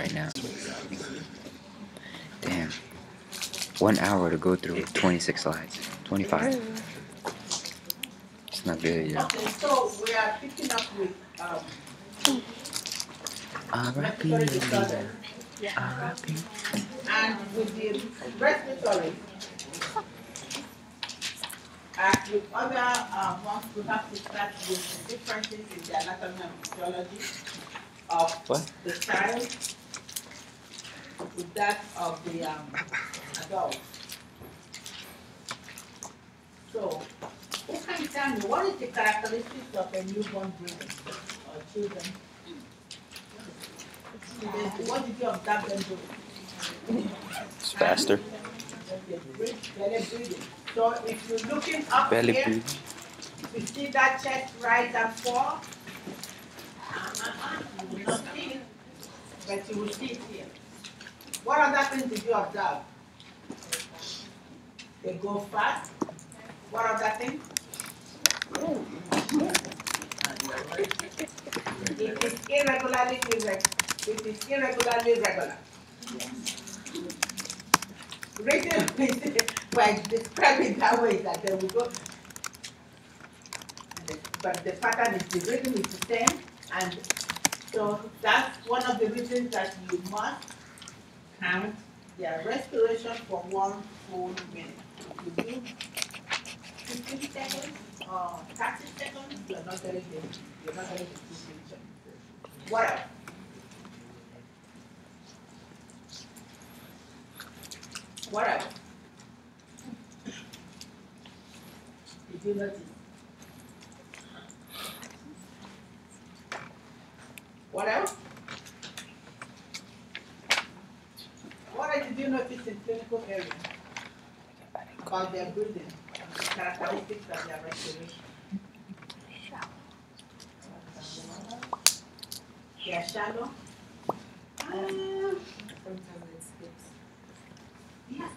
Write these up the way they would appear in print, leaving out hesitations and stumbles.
right now. Damn. 1 hour to go through 26 slides. 25. It's not good, yeah. Okay, so we are picking up with respiratory disorder. And with the respiratory, with other ones, we have to start with the differences in the anatomy and physiology of the child with that of the adult. So, who can tell me what is the characteristics of a newborn breathing or children? What did you observe them do? It's faster. Belly breathing. So if you're looking up Belly here, breathing. you see that chest rise and fall. You will not see it, but you will see it here. What other things did you observe? They go fast. What other things? It is irregularly irregular. It is irregularly regular. Rhythm by describing that way that they will go, but the pattern is the rhythm is the same, and so that's one of the reasons that you must count their respiration for 1 full minute. If you do 15 seconds or 30 seconds, you're not getting the picture. What else? What else? Did you notice? What else? What else did you notice in clinical area about their breathing and the characteristics of their respiration? They are shallow. Sometimes it skips. Yeah.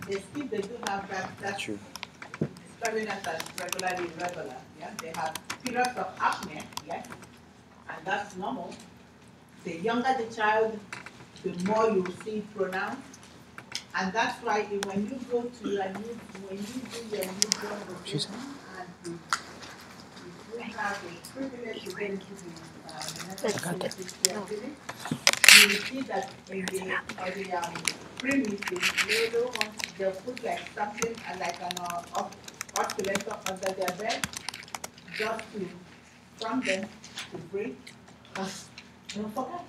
They skip, they do have that. That's True. describing us as regularly irregular. Yeah. They have periods of apnea, yes, and that's normal. The younger the child, the more you see pronounced. And that's why when you go to your when you do your newborn rotation and you have the privilege to get into the you will see that in the premise, the little ones, they'll put like something like an oscillator under their bed just to prompt them to breathe. Don't forget.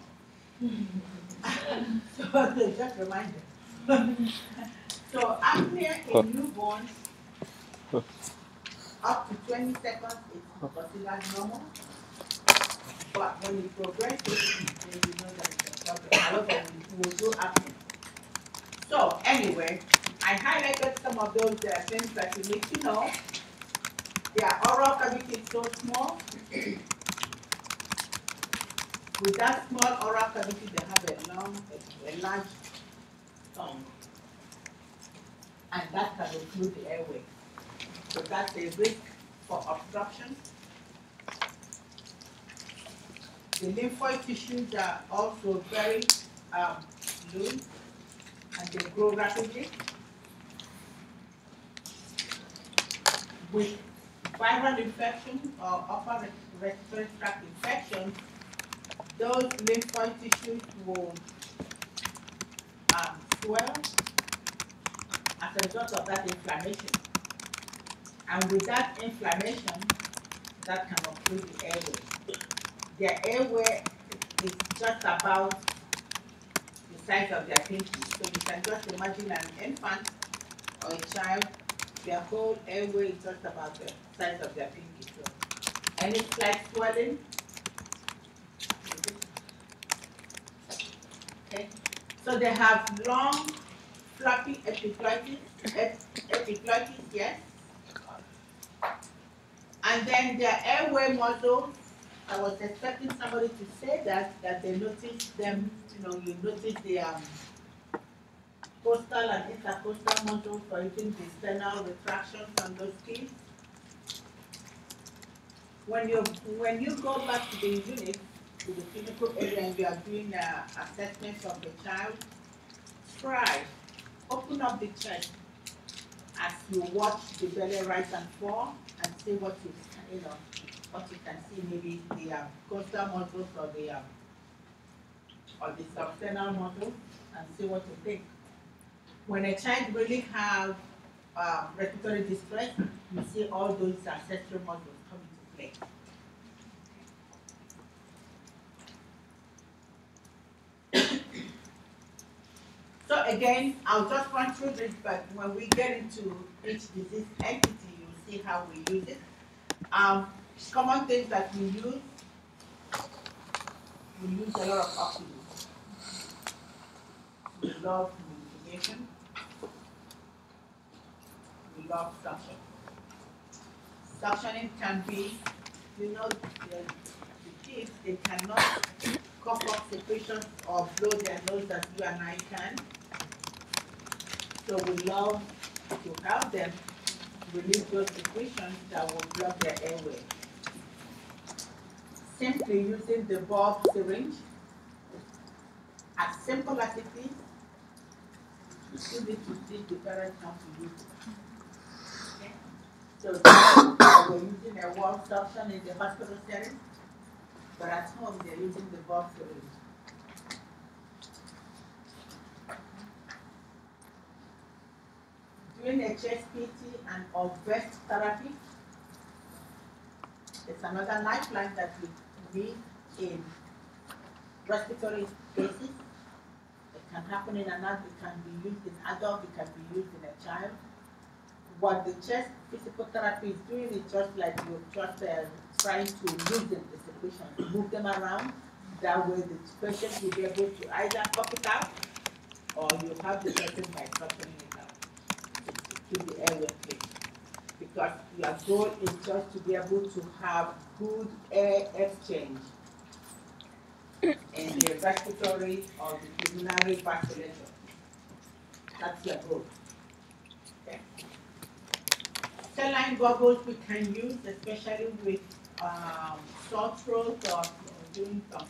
So they just remind them. So apnea in newborns up to 20 seconds is considered normal. But when it progresses, then you know that it's a problem. However, we will do apnea. So anyway, I highlighted some of those things that you need to know. Their oral cavity is so small. With that small oral cavity, they have a large tongue. And that can include the airway. So that's a risk for obstruction. The lymphoid tissues are also very loose and they grow rapidly. With viral infection or upper respiratory tract infections, those lymphoid tissues will swell as a result of that inflammation. And with that inflammation, that can obstruct the airway. Their airway is just about the size of their pinky. So you can just imagine an infant or a child, their whole airway is just about the size of their pinky. So any slight swelling, okay. So they have long, flappy epiglottis, yes. And then their airway muscles, I was expecting somebody to say that they noticed them, you notice the coastal and intercostal muscles for even the sternal retractions on those teeth. When you go back to the unit, to the clinical area and you are doing assessments of the child, try, open up the chest as you watch the belly rise and fall and see what what you can see, maybe the coastal muscles or the substernal muscles, and see what you think. When a child really have respiratory distress, you see all those ancestral muscles come into play. So again, I'll just run through this, but when we get into each disease entity, you'll see how we use it. Common things that we use a lot of oxygen. We love humidification. We love suction. Suctioning can be, the kids, they cannot cough up secretions or blow their nose as you and I can. So we love to help them release those secretions that will block their airway. Simply using the bulb syringe, as simple as it is, you still need to teach the parents how to use it. Okay? So we're using a warm suction in the hospital setting, but at home they're using the bulb syringe. Doing a chest PT and or vest therapy is another lifeline that we need in respiratory cases. It can happen in an adult, it can be used in adult, it can be used in a child. What the chest physical therapy is doing is just like you're just trying to loosen the secretions, move them around. That way the patient will be able to either cough it out or you have the person by suctioning it out to keep the airway clean. Because your goal is just to be able to have good air exchange in the respiratory or the pulmonary vasculature. That's your goal. Okay. Saline goggles we can use, especially with sore throat or doing some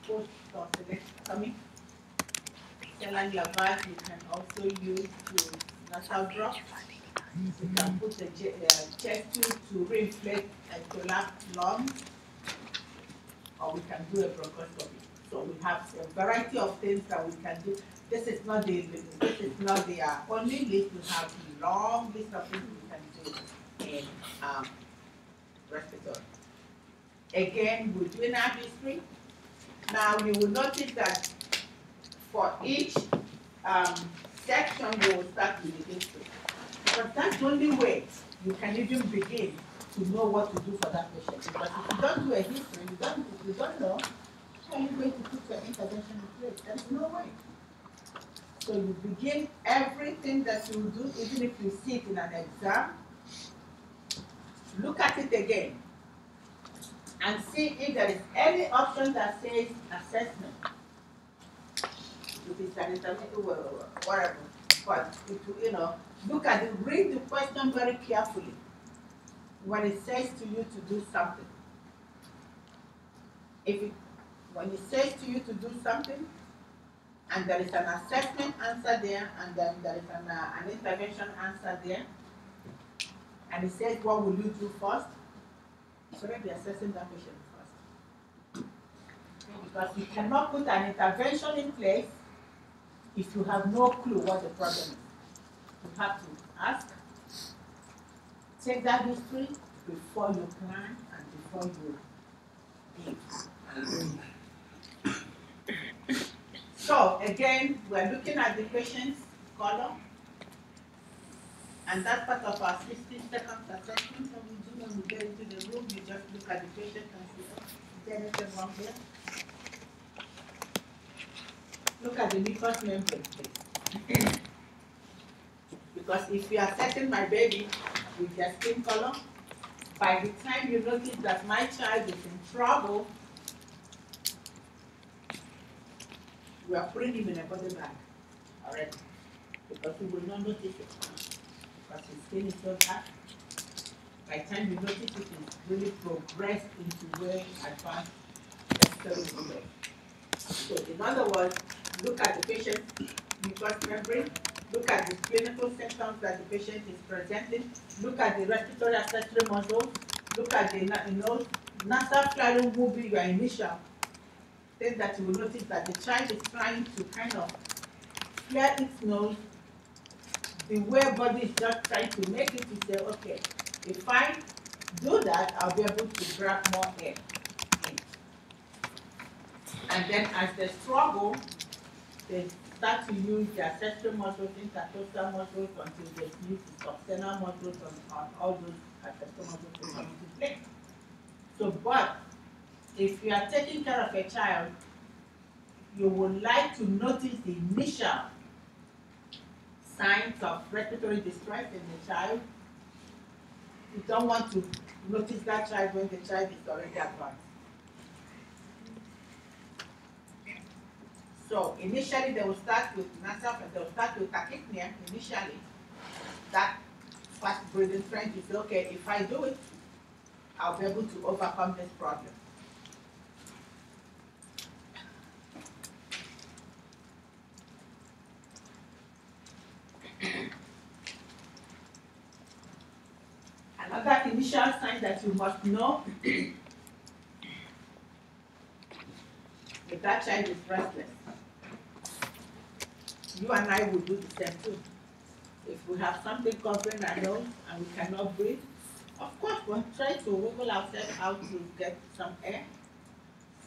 post-tonsillectomy. Saline lavage we can also use to nasal drops. We can put the chest tube to reinflate a collapsed lung, or we can do a bronchoscopy. So we have a variety of things that we can do. This is not the only list. We have a long list of things we can do in respiratory. Again, we're doing our history. Now you will notice that for each section, we will start with the history. But that's the only way you can even begin to know what to do for that patient. Because if you don't do a history, you don't know, how are you going to put your intervention in place? There's no way. So you begin everything that you do, even if you see it in an exam, look at it again and see if there is any option that says assessment. If it's an intervention, whatever. But look at it, read the question very carefully when it says to you to do something. When it says to you to do something, and there is an assessment answer there, and then there is an intervention answer there, and it says what will you do first, you should be assessing that patient first. Okay? Because you cannot put an intervention in place if you have no clue what the problem is. You have to ask, take that history before you plan and before you give. So again, we're looking at the patient's column, and that's part of our 16-second assessment that we do when we get into the room. You just look at the patient and say, oh, is there anything wrong here? Look at the mucous membrane, please. Because if you are assessing my baby with their skin color, by the time you notice that my child is in trouble, we are putting him in a body bag already. Because we will not notice it. Because his skin is so dark. By the time you notice it, it's really progressed into very advanced respiratory distress. So in other words, look at the patient's mucous membrane, look at the clinical symptoms that the patient is presenting, look at the respiratory accessory muscles, look at the nasal flaring will be your initial thing that you will notice that the child is trying to kind of clear its nose. The way body is just trying to make it to say, okay, if I do that, I'll be able to grab more air in. And then as they struggle, they start to use the accessory muscles, intercostal muscles, until they use the substernal muscles on all those accessory muscles to come into play. So, but if you are taking care of a child, you would like to notice the initial signs of respiratory distress in the child. You don't want to notice that child when the child is already advanced. So initially they will start with nasal, they will start with tachypnea initially. That fast breathing trend is okay, if I do it, I'll be able to overcome this problem. Another initial sign that you must know if that child is restless. You and I will do the same too. If we have something covering our nose and we cannot breathe, of course we'll try to wiggle ourselves out to get some air.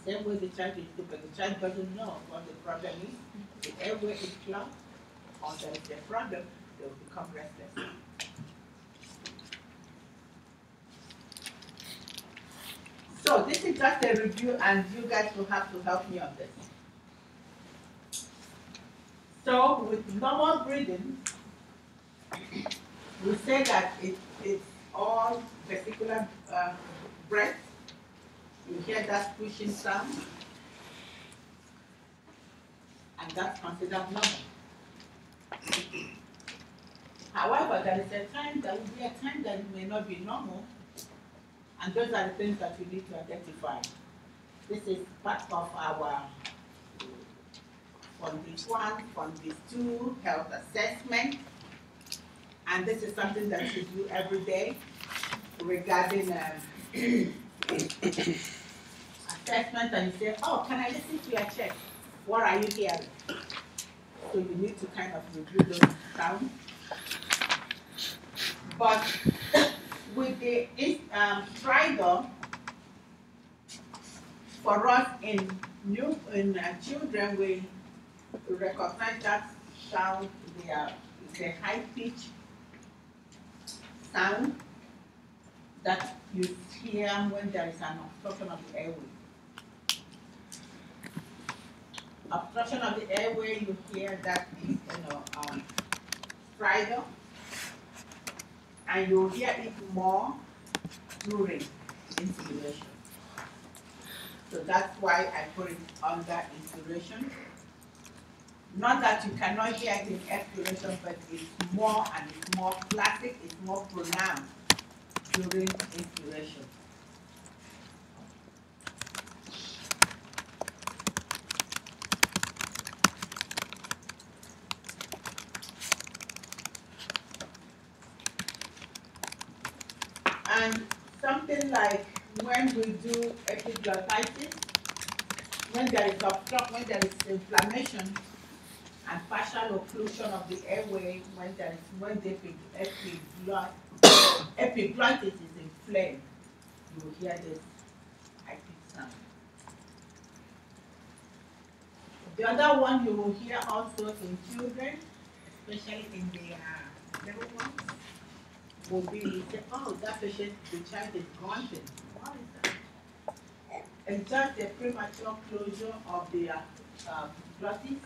Same way the child is doing, but the child doesn't know what the problem is. The airway is clogged, or there is a problem, they will become restless. So this is just a review, and you guys will have to help me on this. So with normal breathing, we say that it's all vesicular breath. You hear that squishing sound, and that's considered normal. However, there is a time, there will be a time that it may not be normal, and those are the things that we need to identify. This is part of our Fundis 1, Fundis 2 health assessment, and this is something that you do every day regarding assessment, and you say, oh, can I listen to your chest? What are you hearing? So you need to kind of review those sounds. But with the stridor, for us in children, we recognize that sound. It's a high pitch sound that you hear when there is an obstruction of the airway. Obstruction of the airway, you hear that is, stridor, and you hear it more during inspiration. So that's why I put it under inspiration. Not that you cannot hear it in expiration, but it's more, and it's more classic, it's more pronounced during inspiration. And something like when we do epiglottitis, when there is obstruction, when there is inflammation and partial occlusion of the airway, when the epiglottis is inflamed, you will hear this high pitched sound. The other one you will hear also in children, especially in the little ones, will be, oh, that patient, the child is grunting. What is that? It's just a premature closure of the glottis.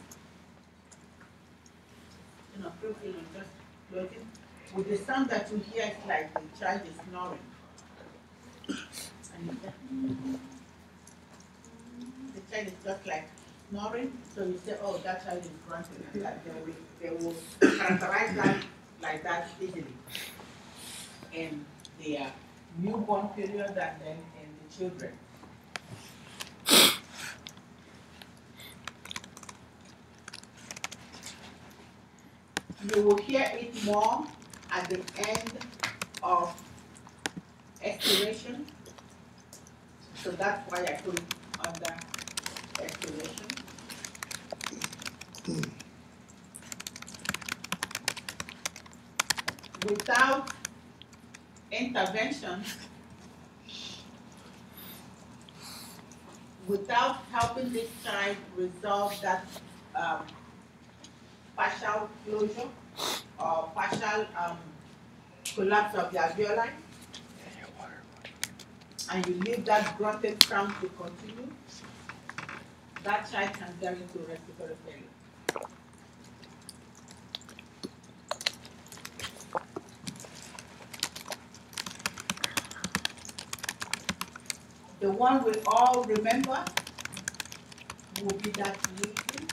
Just closing. With the sound that you hear, it's like the child is snoring. And the child is just like snoring, so you say, oh, that child is grunting, and that they will characterize that like that easily in the newborn period and then in the children. You will hear it more at the end of expiration. So that's why I put it under expiration. Without intervention, without helping this child resolve that partial closure or partial collapse of the alveoli, and you leave that grunted sound to continue, that child can get into respiratory failure. The one we all remember will be that wheezing,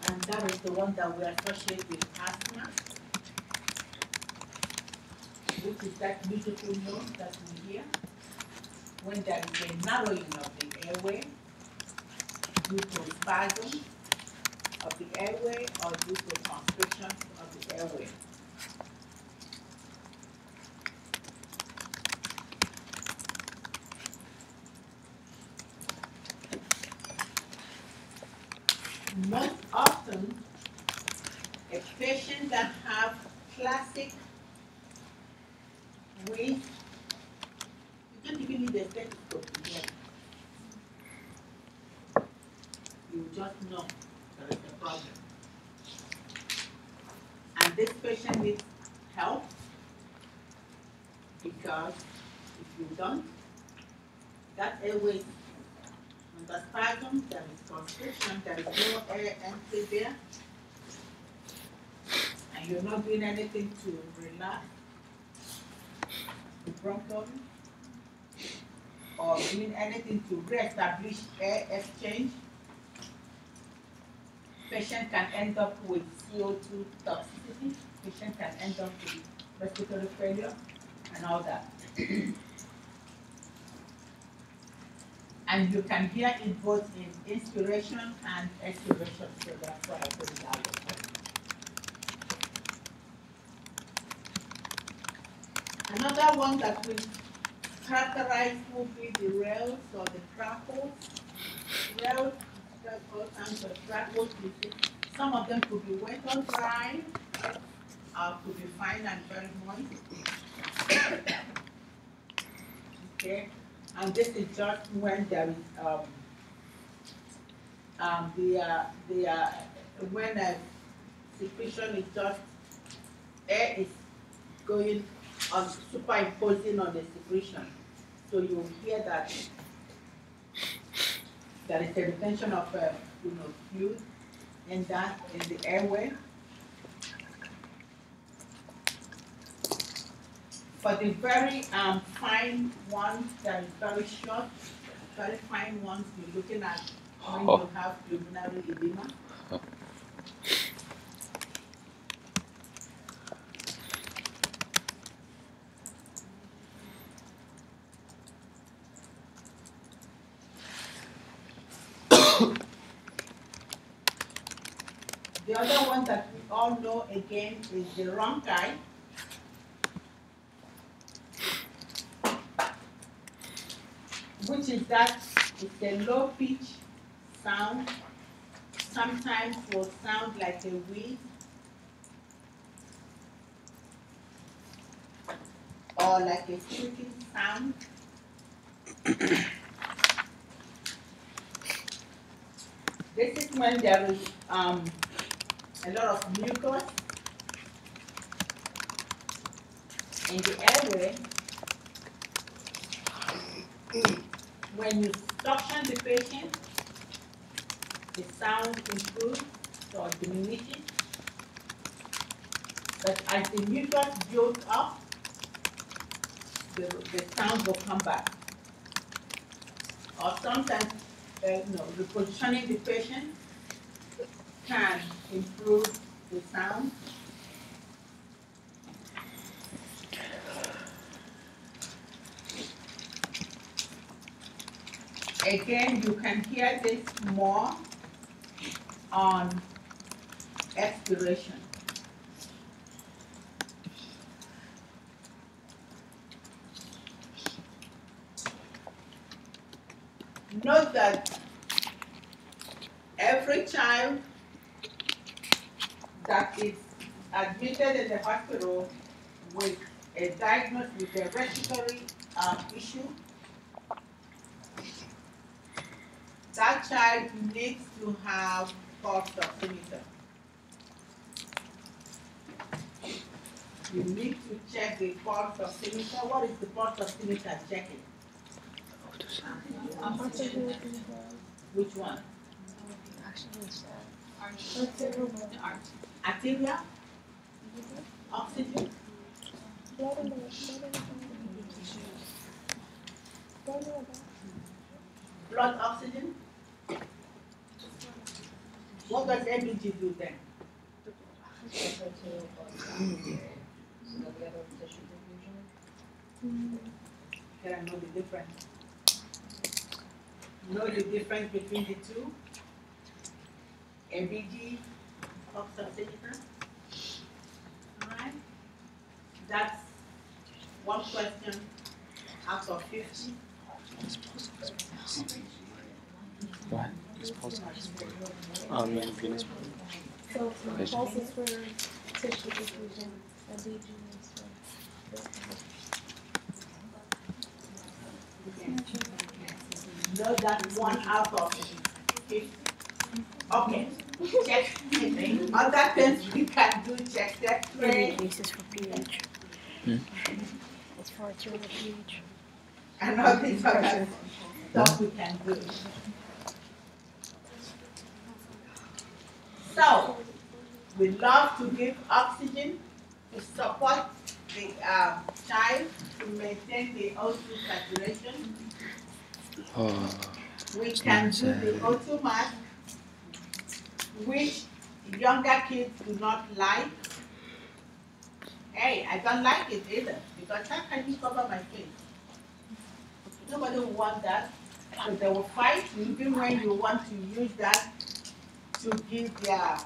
and that is the one that we associate with asthma, which is that beautiful note that we hear when there is a narrowing of the airway due to spasm of the airway or due to constriction of the airway. Most often, a patient that have classic wheeze, you don't even need a stethoscope to hear it. You just know there is a problem. And this patient needs help because if you don't, that airway is under spasm, there is constriction, there is no air entry there, and you're not doing anything to relax the bronchiole or doing anything to re-establish air exchange, patient can end up with CO2 toxicity, patient can end up with respiratory failure and all that. And you can hear it both in inspiration and expiration, so that's why I put it that way. Another one that we characterize will be the rails or the crackles. Rails, all kinds of crackles. Some of them could be wet or dry, could be fine and very moist. Okay. And this is just when there is when a secretion is just air is going on superimposing on the secretion, so you will hear that there is a retention of fluid in the airway. For the very fine ones that is very short, very fine ones, you're looking at when you have pulmonary edema. The other one that we all know again is the rhonchi. Which is that it's a low pitch sound, sometimes will sound like a wheeze or like a squeaking sound. This is when there is a lot of mucus in the airway. When you suction the patient, the sound improves or diminishes. But as the mucus builds up, the sound will come back. Or sometimes, repositioning the patient can improve the sound. Again, you can hear this more on expiration. Note that every child that is admitted in the hospital with a diagnosis with a respiratory issue, that child needs to have pulse oximeter. You need to check the pulse oximeter. What is the pulse oximeter checking? Which one? Arteria? Oxygen? Blood oxygen? What does MEG do then? Can I know the difference? Know the difference between the two? MEG, pulse oximeter? Alright? That's one question out of 50. What? Venous. So pulse is for tissue diffusion, and DG is for Know that one out of 50. Okay. Check. Other things we can do, check that. This is for pH. It's for arterial pH. And all these other stuff we can do. So, we love to give oxygen to support the child to maintain the O2 saturation. Oh, We can do the O2 mask, which younger kids do not like. Hey, I don't like it either, because how can you cover my face? Nobody will want that. So they will fight even when you want to use that to give their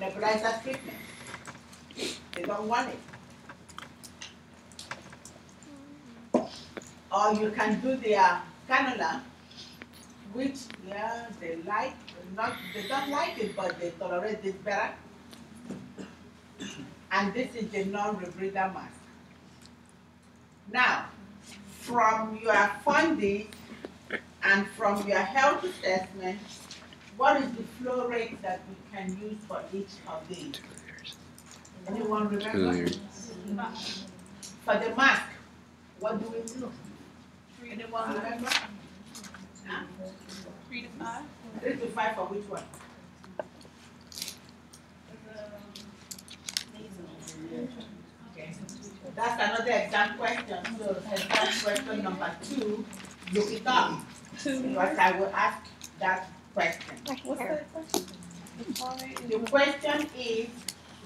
nebulizer treatment. They don't want it. Or you can do their cannula, which they like, they don't like it, but they tolerate this better. And this is the non-rebreather mask. Now, from your funding and from your health assessment, what is the flow rate that we can use for each of these? Anyone remember? 2 years. For the mask, what do we do? Anyone remember? Huh? 3 to 5. 3 to 5 for which one? Okay. That's another exam question. So exam question number 2, look it up. Because I will ask that question. What's the question? The question is,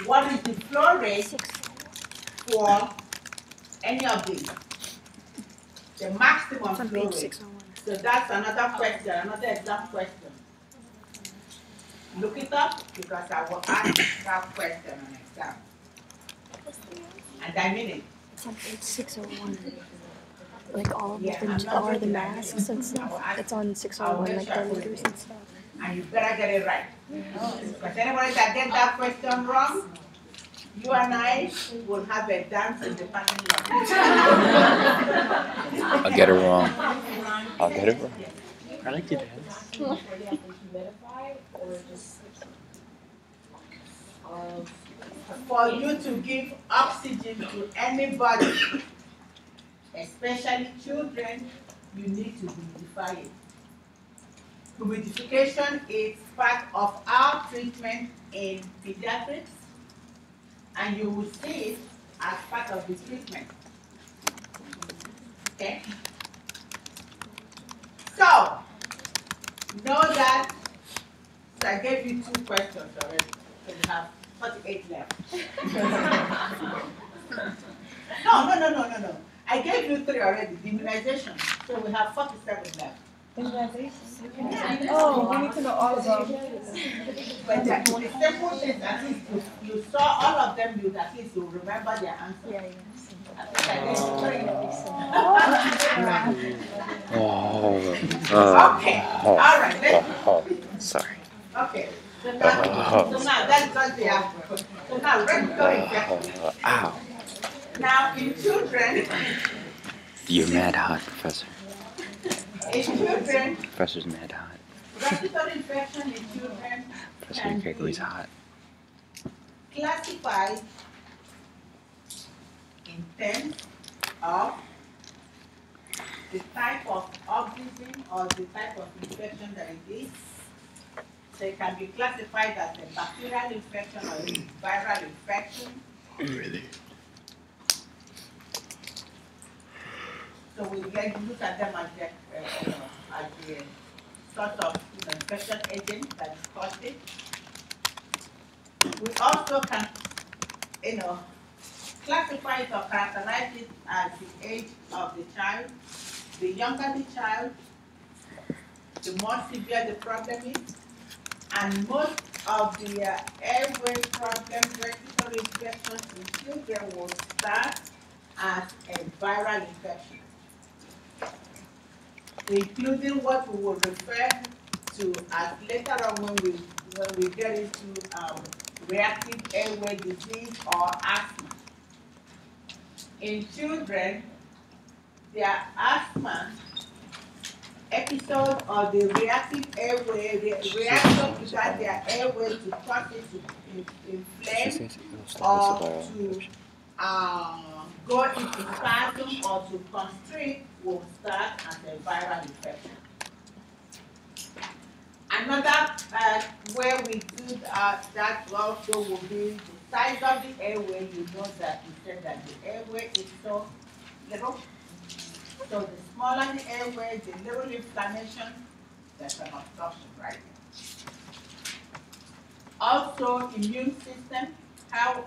what is the flow rate for any of these? The maximum flow rate. So that's another question, another exam question. Look it up because I will ask that question on exam. And I mean it. It's on page 601. Like all Yeah, I'm the not all the looking at masks it. and stuff. It's on 601, like the liters and stuff. And you better get it right. Because anybody that gets that question wrong, you and I will have a dance in the parking lot. I'll get it wrong. I'll get it wrong. I like to dance. For you to give oxygen to anybody, especially children, you need to humidify it. Humidification is part of our treatment in pediatrics, and you will see it as part of the treatment. Okay? So, know that, so I gave you 2 questions already, so you have 48 left. No. I gave you 3 already, the immunization, so we have 47 left. Oh, we need to know all of them. But the simple things, at least you saw all of them, you at least you remember their answer. Yeah, I think I did okay, all right, Sorry. okay. So now that's just the answer. So now respiratory infection. Ow. Now in children, You're mad hot, Professor. children, Professor's mad hot. respiratory infection in children Professor can Gregory's be hot. classified in terms of the type of organism or the type of infection that it is. So it can be classified as a bacterial infection or a viral infection. Really? So we like to look at them as the sort of infection agent that is caused it. We also can, classify it or characterize it as the age of the child. The younger the child, the more severe the problem is. And most of the airway problems, respiratory infections in children will start as a viral infection, including what we will refer to as later on when we get into reactive airway disease or asthma. In children, their asthma episode or the reactive airway, the reaction to that their airway to cause it to inflame or to go into spasm or to constrict will start as a viral infection. Another way we do that also will be the size of the airway. You know that we said that the airway is so little. So the smaller the airway, the little inflammation, there's an obstruction right there. Also, immune system, how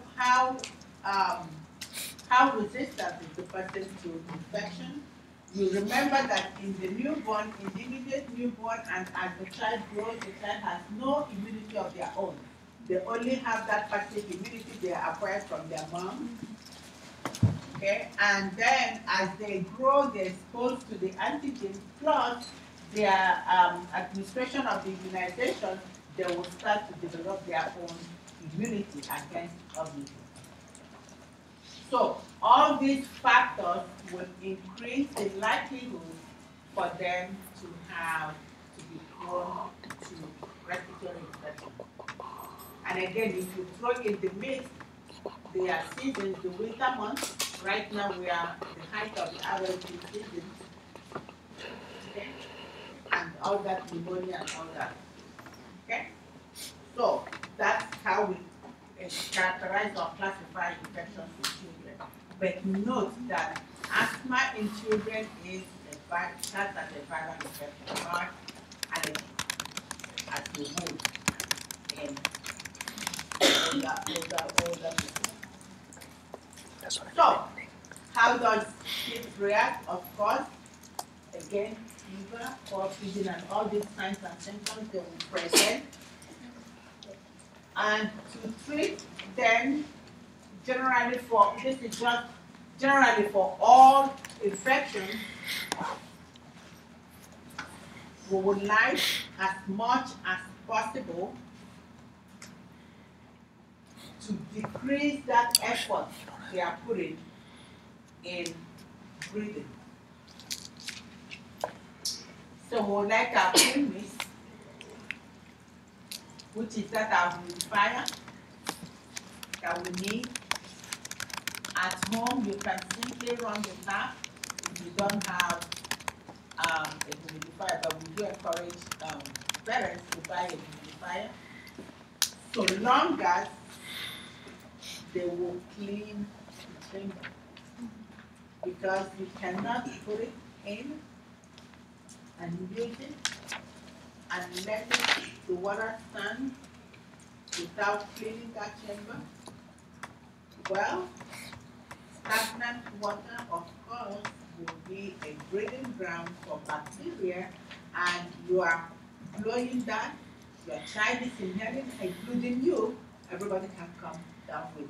resistant is the person to infection? You remember that in the newborn, in the immediate newborn, and as the child grows, the child has no immunity of their own. They only have that passive immunity they acquired from their mom. Okay, and then as they grow, they're exposed to the antigens plus their administration of the immunization, they will start to develop their own immunity against organisms. So all these factors will increase the likelihood for them to be prone to respiratory infection. And again, if you throw in the mix, their seasons, the winter months. Right now we are at the height of the RLT season, okay? And all that pneumonia and all that, okay? So that's how we characterize or classify infections in children. But note that asthma in children is starts as a viral infection, not as we move in older people. So, how does it react? Of course, again, fever, cough, feeding, and all these signs and symptoms they will present. And to treat them, generally for all infections, we would like as much as possible to decrease that effort they are putting in breathing. So we would like our premise, which is that our humidifier that we need. At home, you can simply run the tap if you don't have a humidifier, but we do encourage parents to buy a humidifier, so long as they will clean the chamber. Because you cannot put it in and use it and let the water stand without cleaning that chamber. Well, stagnant water, of course, will be a breeding ground for bacteria, and you are blowing that, your child is inhaling, including you, everybody can come down with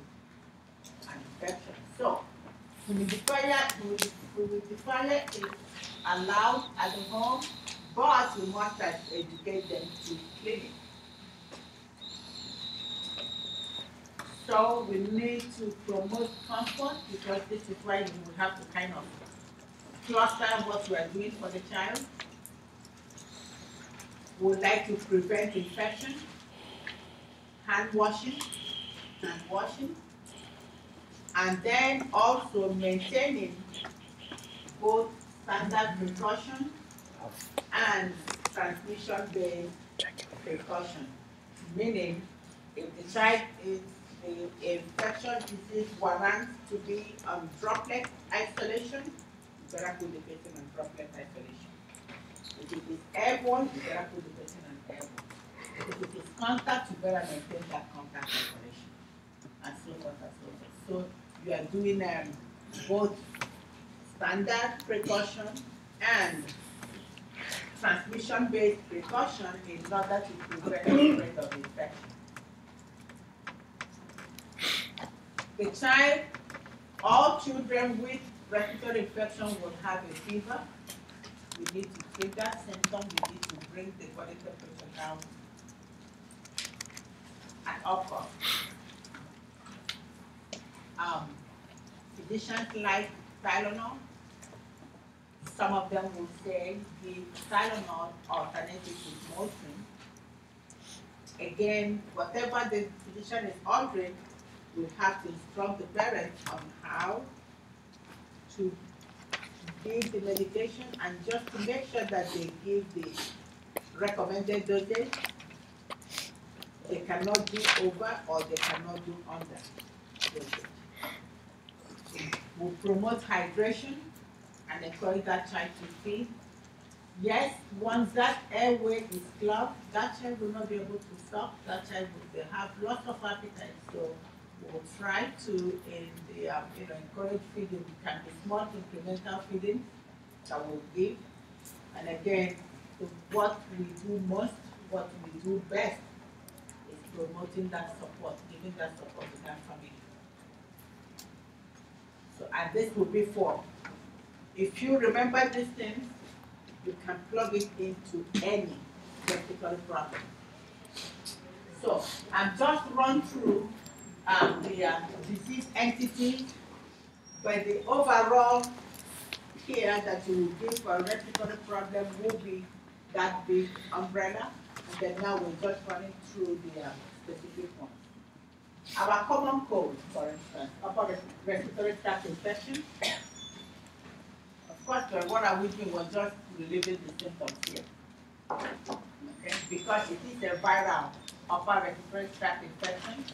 an infection. So, humidifier is allowed at the home, but we must educate them to clean it. So we need to promote comfort, because this is why we have to kind of cluster what we are doing for the child. We would like to prevent infection, hand washing, and then also maintaining both standard precaution and transmission-based precaution. Meaning, if the child is the infection disease warrants to be on droplet isolation, you better put the person on droplet isolation. If it is airborne, you better put the person on airborne. If it is contact, you better maintain that contact isolation, and so forth and so forth. So you are doing both standard precaution and transmission-based precaution in order to prevent the spread of infection. The child, all children with respiratory infection will have a fever. We need to treat that symptom. We need to bring the body temperature down and upward. Physicians like Tylenol. Some of them will say give Tylenol alternative with morphine. Again, whatever the physician is ordering, we have to instruct the parents on how to give the medication, and just to make sure that they give the recommended dosage. They cannot do over, or they cannot do under dosage. We promote hydration and encourage that child to feed. Yes, once that airway is clogged, that child will not be able to stop. That child will have lots of appetite. So we'll try to encourage feeding. It can be small incremental feeding that we'll give. And again, what we do most, what we do best, is promoting that support, giving that support to that family. So, and this will be for, if you remember these things, you can plug it into any respiratory problem. So, I've just run through the disease entity, but the overall care that you will give for a respiratory problem will be that big umbrella, and then now we're just running through the specific ones. Our common cold, for instance, upper respiratory tract infection. Of course, what are we doing? We're just relieving the symptoms here. Okay? Because it is a viral upper respiratory tract infection.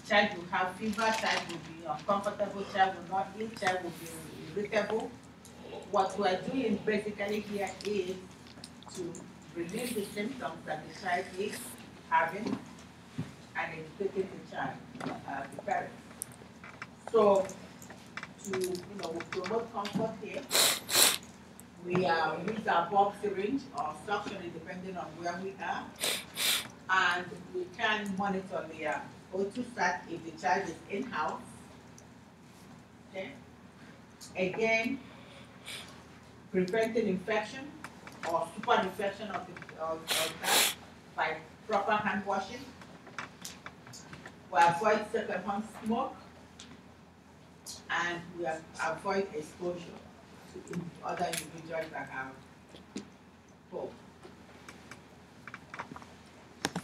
Child will have fever, child will be uncomfortable, child will not eat, child will be irritable. What we're doing basically here is to relieve the symptoms that the child is having and educating the child, the parents. So, to promote comfort here, we use our bulb syringe or suction, depending on where we are, and we can monitor the O2 sat if the child is in-house. Okay. Again, preventing infection or super infection of that by proper hand washing. We avoid secondhand smoke, and we avoid exposure to other individuals that have COVID.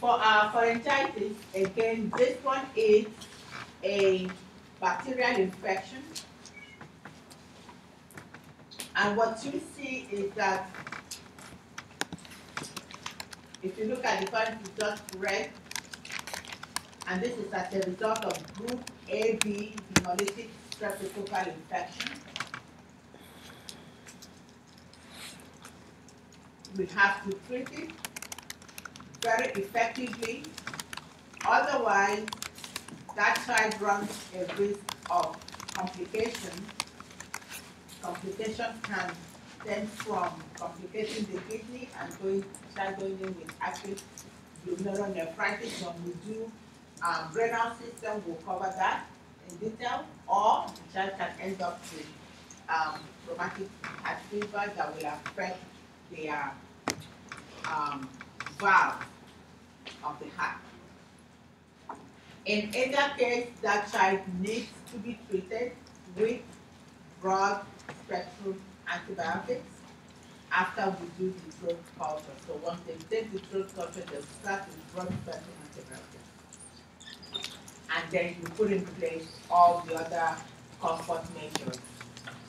For our pharyngitis, again, this one is a bacterial infection. And what you see is that if you look at the pharynx, it's just red. And this is as a result of group AB hemolytic streptococcal infection. We have to treat it very effectively. Otherwise, that child runs a risk of complications. Complications can stems from complicating the kidney and start going in with acute glomerulonephritis. When we do renal system, we'll cover that in detail, or the child can end up with rheumatic heart fever that will affect their valve of the heart. In either case, that child needs to be treated with broad spectrum antibiotics after we do the throat culture. So once they take the throat culture, they start with broad spectrum antibiotics. And then you put in place all the other comfort measures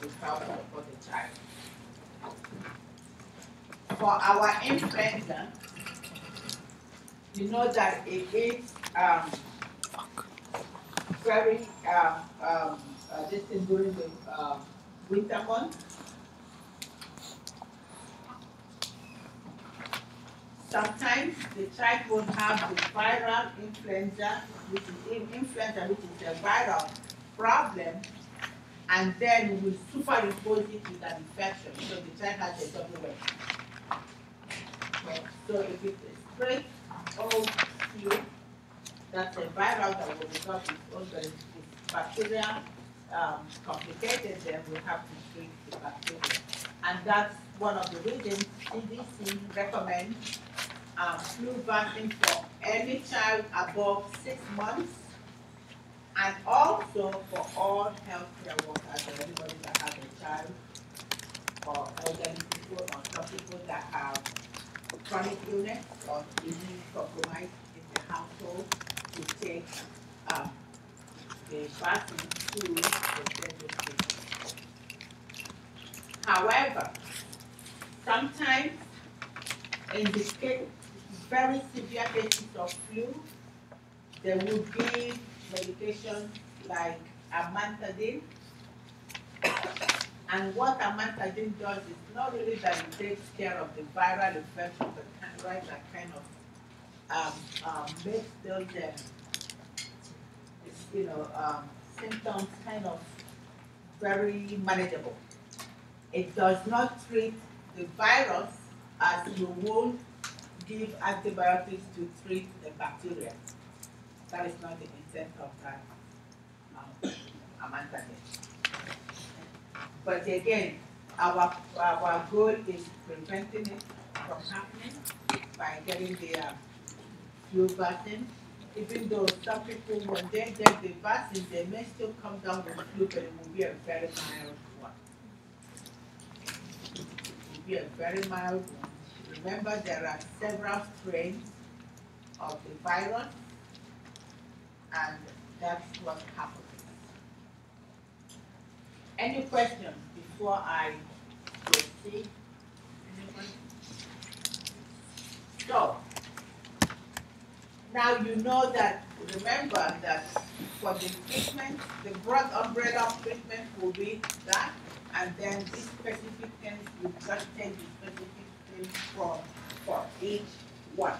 to help support the child. For our influenza, you know that it is very this is during the winter months. Sometimes the child will have the viral influenza, which is a viral problem, and then we superimpose it with an infection, so the child has a double whammy. Okay. So if it's a straight old flu, that's a viral that will result in all the bacteria complicated, then we have to treat the bacteria. And that's one of the reasons CDC recommends flu vaccine for any child above 6 months, and also for all healthcare workers or anybody that has a child, or elderly people, or some people that have chronic illness or immune compromise in the household to take the vaccine to protect those people. However, sometimes in the very severe cases of flu, there will be medication like amantadine. And what amantadine does is not really that it takes care of the viral infection, but kind of makes those symptoms kind of very manageable. It does not treat the virus as you would give antibiotics to treat the bacteria. That is not the intent of that amantadine. But again, our goal is preventing it from happening by getting the flu vaccine. Even though some people, when they get the vaccine, they may still come down with flu, but it will be a very mild one. It will be a very mild one. Remember, there are several strains of the virus, and that's what happens. Any questions before I proceed? Anyone? So, now you know that, remember that for the treatment, the broad umbrella treatment will be that, and then these specific things, you just take the specific things for each one.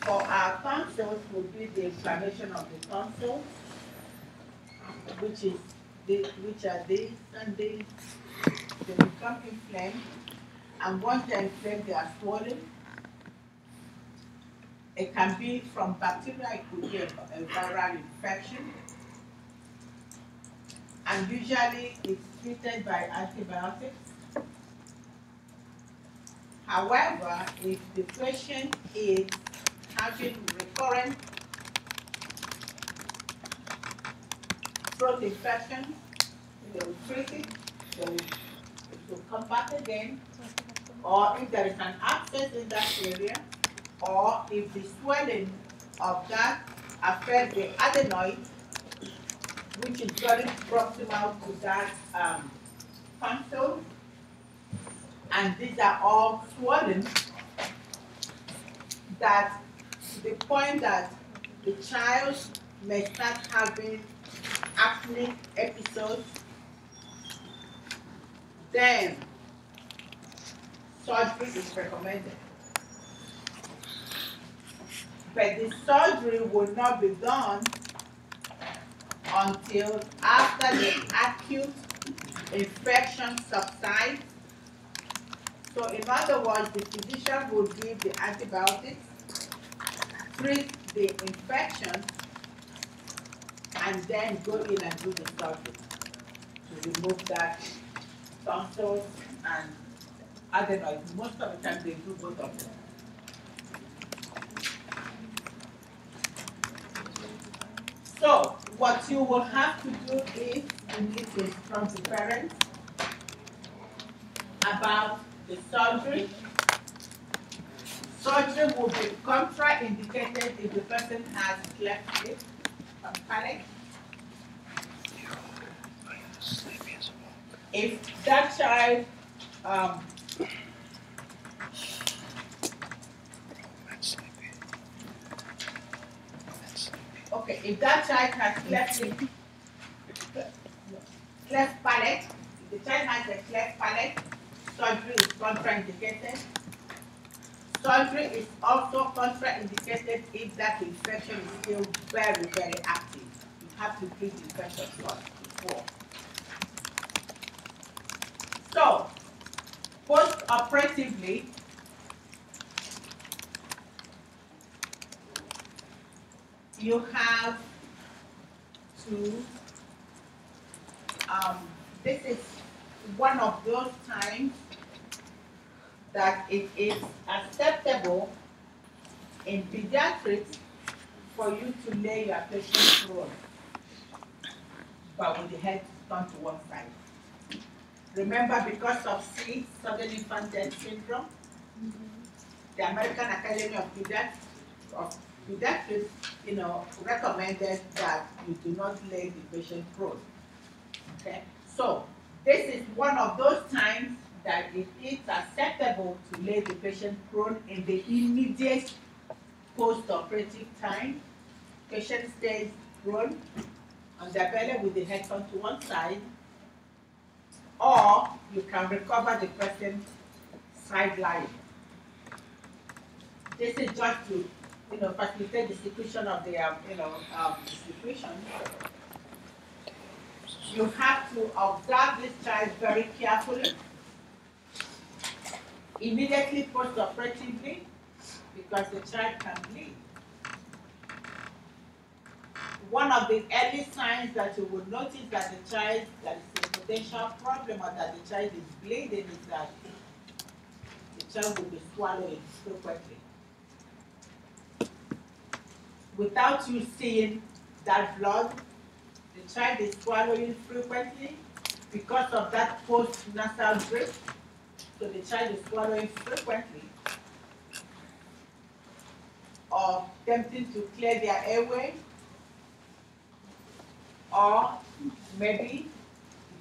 For our tonsils will be the inflammation of the tonsils, which are these, and these, they become inflamed, and once they're inflamed, they are swollen. It can be from bacteria, it could be a viral infection, and usually it's treated by antibiotics. However, if the patient is having recurrent throat infection, they will treat it, it will come back again, or if there is an abscess in that area, or if the swelling of that affects the adenoid, which is very proximal to that tonsil, and these are all swollen, that to the point that the child may start having apneic episodes, then surgery is recommended. But the surgery will not be done until after the acute infection subsides So in other words, the physician will give the antibiotics, treat the infection, and then go in and do the surgery to remove that tonsils and adenoids. Most of the time they do both of them. So what you will have to do is you need to instruct the parents about the surgery. Surgery will be contraindicated if the person has cleft lip or panic. If that child okay, if that child has cleft lip, cleft palate, if the child has a cleft palate, surgery is contraindicated. Surgery is also contraindicated if that infection is still very, very active. You have to treat the infection first before. So, post-operatively, you have to, this is one of those times that it is acceptable in pediatrics for you to lay your patient prone, but with the head turned to one side. Remember, because of sudden infant death syndrome, the American Academy of Pediatrics, recommended that you do not lay the patient prone. Okay, so this is one of those times that it is acceptable to lay the patient prone in the immediate post-operative time. Patient stays prone on their belly with the head turned to one side, or you can recover the person side lying. This is just to, facilitate the secretion of the, secretion. You have to observe this child very carefully, immediately post-operatively, because the child can bleed. One of the early signs that you will notice that the child, that is a potential problem or that the child is bleeding is that the child will be swallowing frequently. Without you seeing that blood, the child is swallowing frequently because of that post-nasal drip. So the child is swallowing frequently, or attempting to clear their airway, or maybe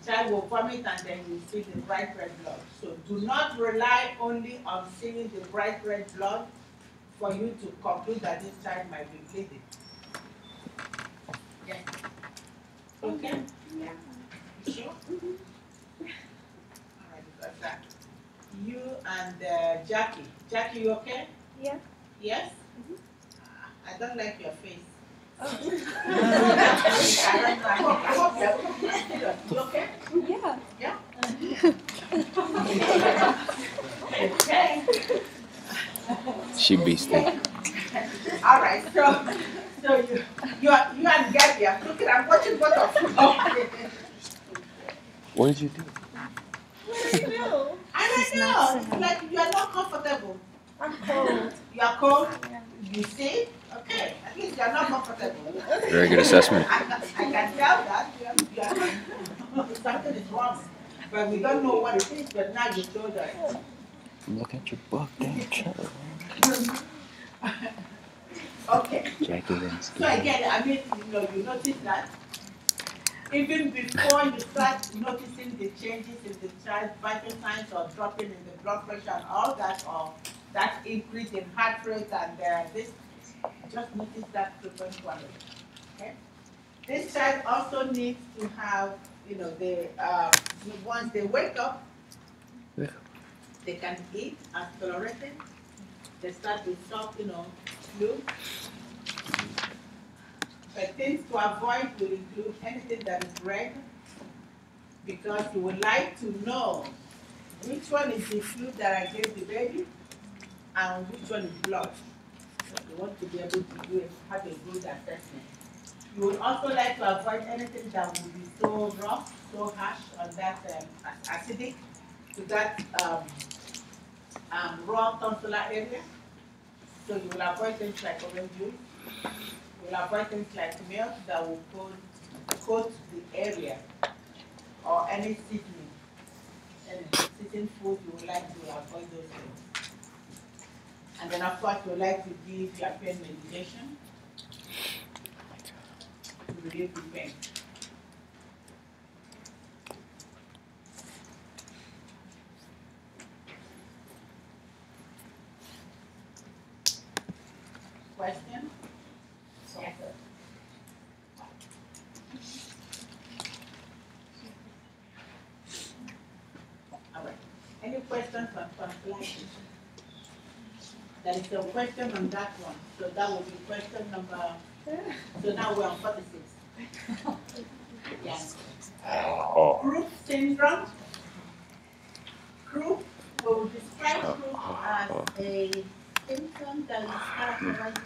the child will vomit and then you see the bright red blood. So do not rely only on seeing the bright red blood for you to conclude that this child might be bleeding. Yes. Okay? Yeah. You sure? All right, because that. You and Jackie. Jackie, you okay? Yeah. Yes? I don't like your face. Oh. I hope you're you okay? Yeah. Yeah? Okay. She beasted. All right, so you and Gabby, I'm watching both of you. What did you do? I don't know. I don't know. It's like you are not comfortable. I'm cold. You are cold? Yeah. You see? Okay. At least you are not comfortable. Very good assessment. I can tell that. Something is wrong. But we don't know what it is, but now you told us. Look at your book, damn child. Okay. Jackie didn't So again, I mean, you notice that even before you start noticing the changes in the child's vital signs or dropping in the blood pressure and all that, or that increase in heart rate and this, just notice that frequent swallowing. Okay. This child also needs to have, once they wake up, they can eat as tolerated. They start with soft, flu. But things to avoid will include anything that is red, because you would like to know which one is the fluid that I gave the baby, and which one is blood. So you want to be able to have a good assessment. You would also like to avoid anything that would be so rough, so harsh on that acidic to that raw tonsillar area. So you will avoid things like orange juice. You will avoid things like milk that will coat the area, or any seasoning. Any seasoned food, you would like to avoid those things. And then of course you would like to give your pain medication to relieve the pain. Question? Yes, sir. All right. Any questions on tonsillitis? There is a question on that one. So that will be question number. So now we're on 46. Yes. Croup syndrome. Croup, we will describe croup as a symptom that is characterized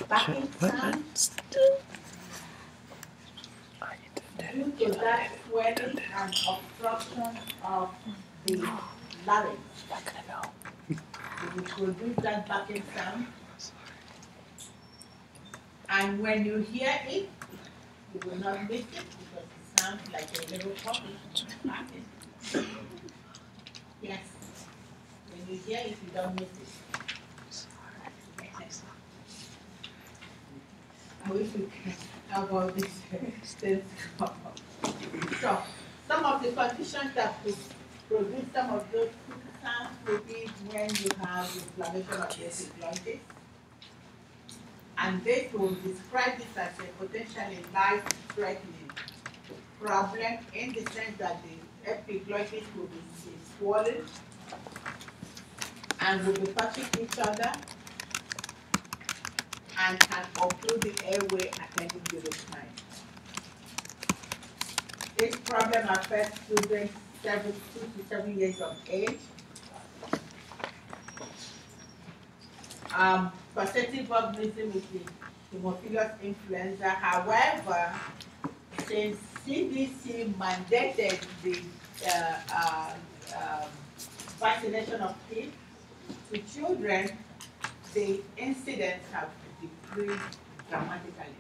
by backing sound due to that swelling and obstruction of the larynx. It will produce that backing sound. And when you hear it, you will not miss it because it sounds like a little puppy. Yes. When you hear it, you don't miss it. I wish we could have all these things. So, some of the conditions that could produce some of those sounds will be when you have inflammation of the epiglottis. And this will describe this as a potentially life-threatening problem in the sense that the epiglottis will be swollen and will be touching each other and can obstruct the airway at any given time. This problem affects children 2 to 7 years of age. Causative organism is the Haemophilus influenza. However, since CDC mandated the vaccination of kids to children, the incidence have decreased dramatically.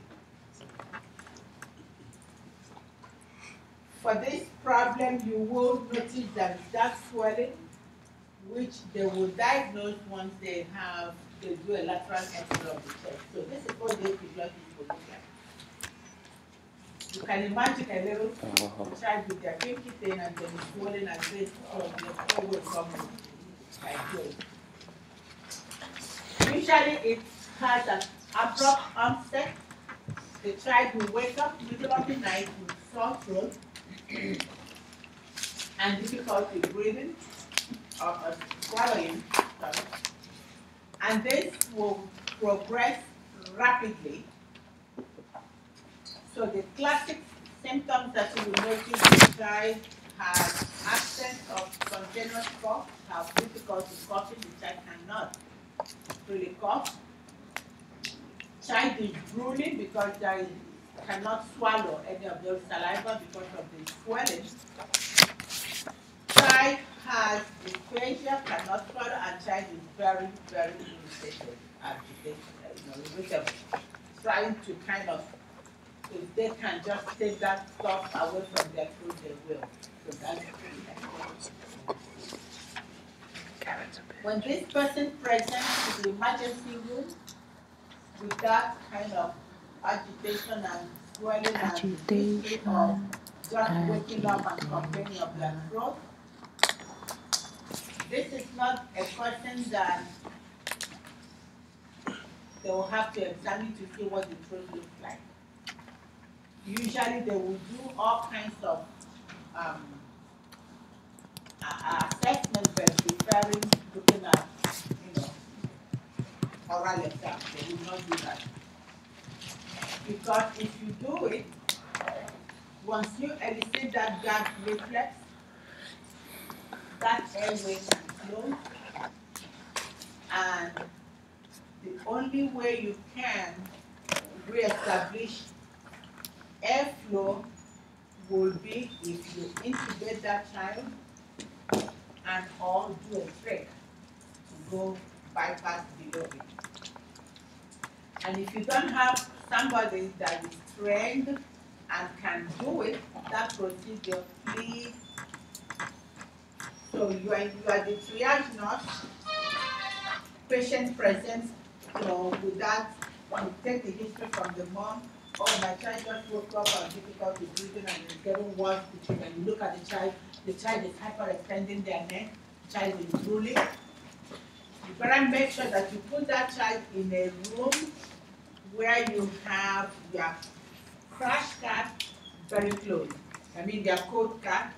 For this problem, you will notice that that swelling, which they will diagnose once they do a lateral X-ray of the chest. So this is what the epiglottis will look like. You can imagine a little child with their pinky thing and then swollen and this, so the whole will come like this. Usually it has an abrupt onset. The child will wake up middle of the night with sore throat and difficulty breathing or swallowing. And this will progress rapidly. So the classic symptoms that you will notice the child has absence of spontaneous cough, have difficulty coughing, the child cannot really cough. Child is drooling because they cannot swallow any of those saliva because of the swelling. Child has dysphagia, cannot swallow, and child is very, very irritated, agitated, trying to kind of, if they can just take that stuff away from their food, they will. So that's when this person presents to the emergency room with that kind of agitation and swelling and history of just waking up and complaining of their throat, this is not a person that they will have to examine to see what the throat looks like. Usually they will do all kinds of assessments by preferring looking at, oral exam. They will not do that. Because if you do it, once you elicit that gag reflex, that airway can close, and the only way you can reestablish airflow will be if you intubate that child and or do a trach to go bypass below it. And if you don't have somebody that is trained and can do it, that procedure, please. So you are the triage nurse. Patient presents, with that, you take the history from the mom. Oh, my child just woke up and difficulty breathing and it's getting worse. When you look at the child is hyperextending their neck, the child is drooling. You better make sure that you put that child in a room where you have your crash cart very close. I mean their code card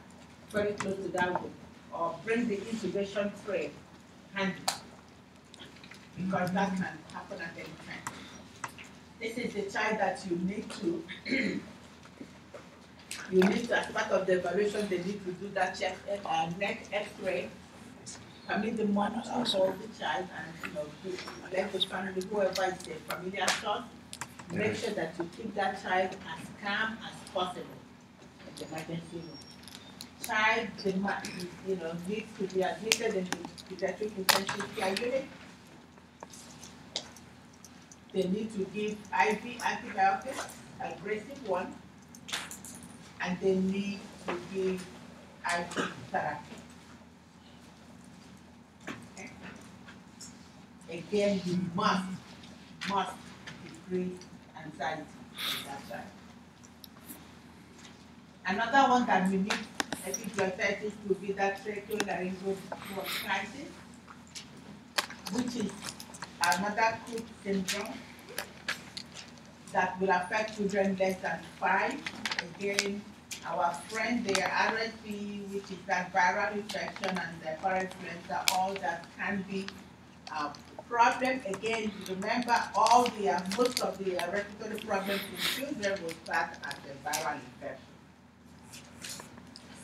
very close to that room. Or bring the intubation tray handy, because that can happen at any time. This is the child that you need to, as part of the evaluation, they need to do that neck x-ray. Permit the mom to hold the child and let the family, whoever is the familiar source, make sure that you keep that child as calm as possible in the emergency room. Child, needs to be admitted in the pediatric intensive care unit. They need to give IV antibiotics, aggressive one, and they need to give IV therapy. Okay. Again, you must decrease anxiety in that child. Another one that we need, I think, your therapist will be that tracheolaryngral bronchitis, which is another Cook syndrome that will affect children less than 5. Again, our friend, their RSV, which is that viral infection, and the influenza, all that can be a problem. Again, remember, most of the respiratory problems in children will start as a viral infection.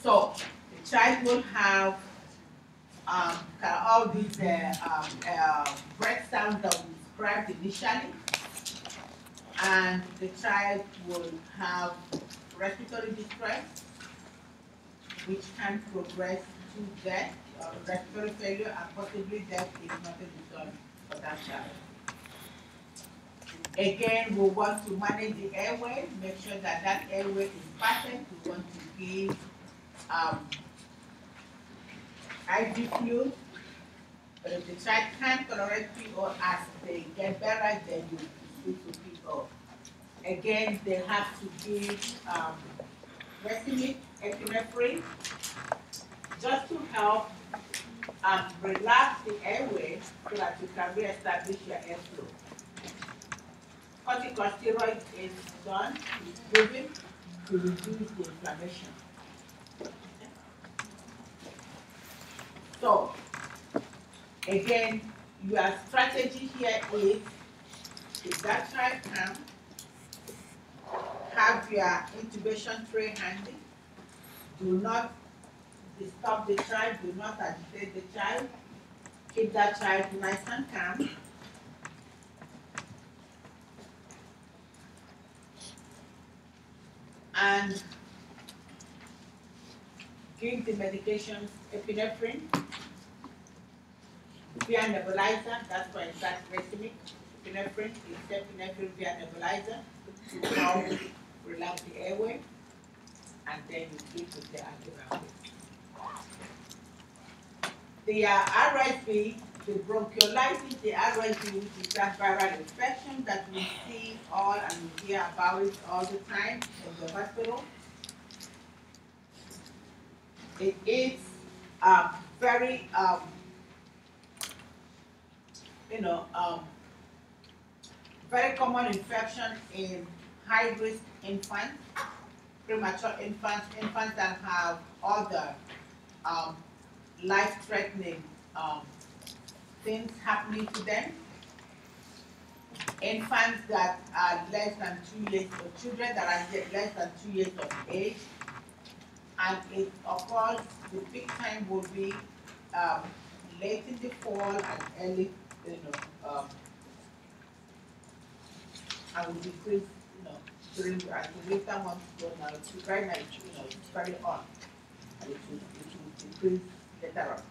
So the child will have all these breath sounds that we described initially, and the child will have respiratory distress, which can progress to death, or respiratory failure, and possibly death if nothing is done for that child. Again, we want to manage the airway, make sure that that airway is patent. We want to give IV fluid, but if the child can't tolerate PO as they get better, then you switch to PO. Again, they have to give racemic epinephrine just to help relax the airway so that you can reestablish your airflow. Corticosteroid is done, is proven to reduce the inflammation. So, again, your strategy here is, if that child comes, have your intubation tray handy. Do not disturb the child, do not agitate the child. Keep that child nice and calm. And give the medications epinephrine, via nebulizer, that's why it's that racemic. Epinephrine is epinephrine via nebulizer to help relax the airway, and then you keep with the antibiotics. The RSV, the bronchiolitis, the RSV, which is that viral infection that we see all and we hear about it all the time in the hospital. It is very, very common infection in high-risk infants, premature infants, infants that have all the life-threatening things happening to them. Infants that are less than 2 years, or children that are less than 2 years of age. And it occurs, the peak time will be um, late in the fall and early, and will decrease, during the winter months. So now it's right now, it's very on. It will decrease later on.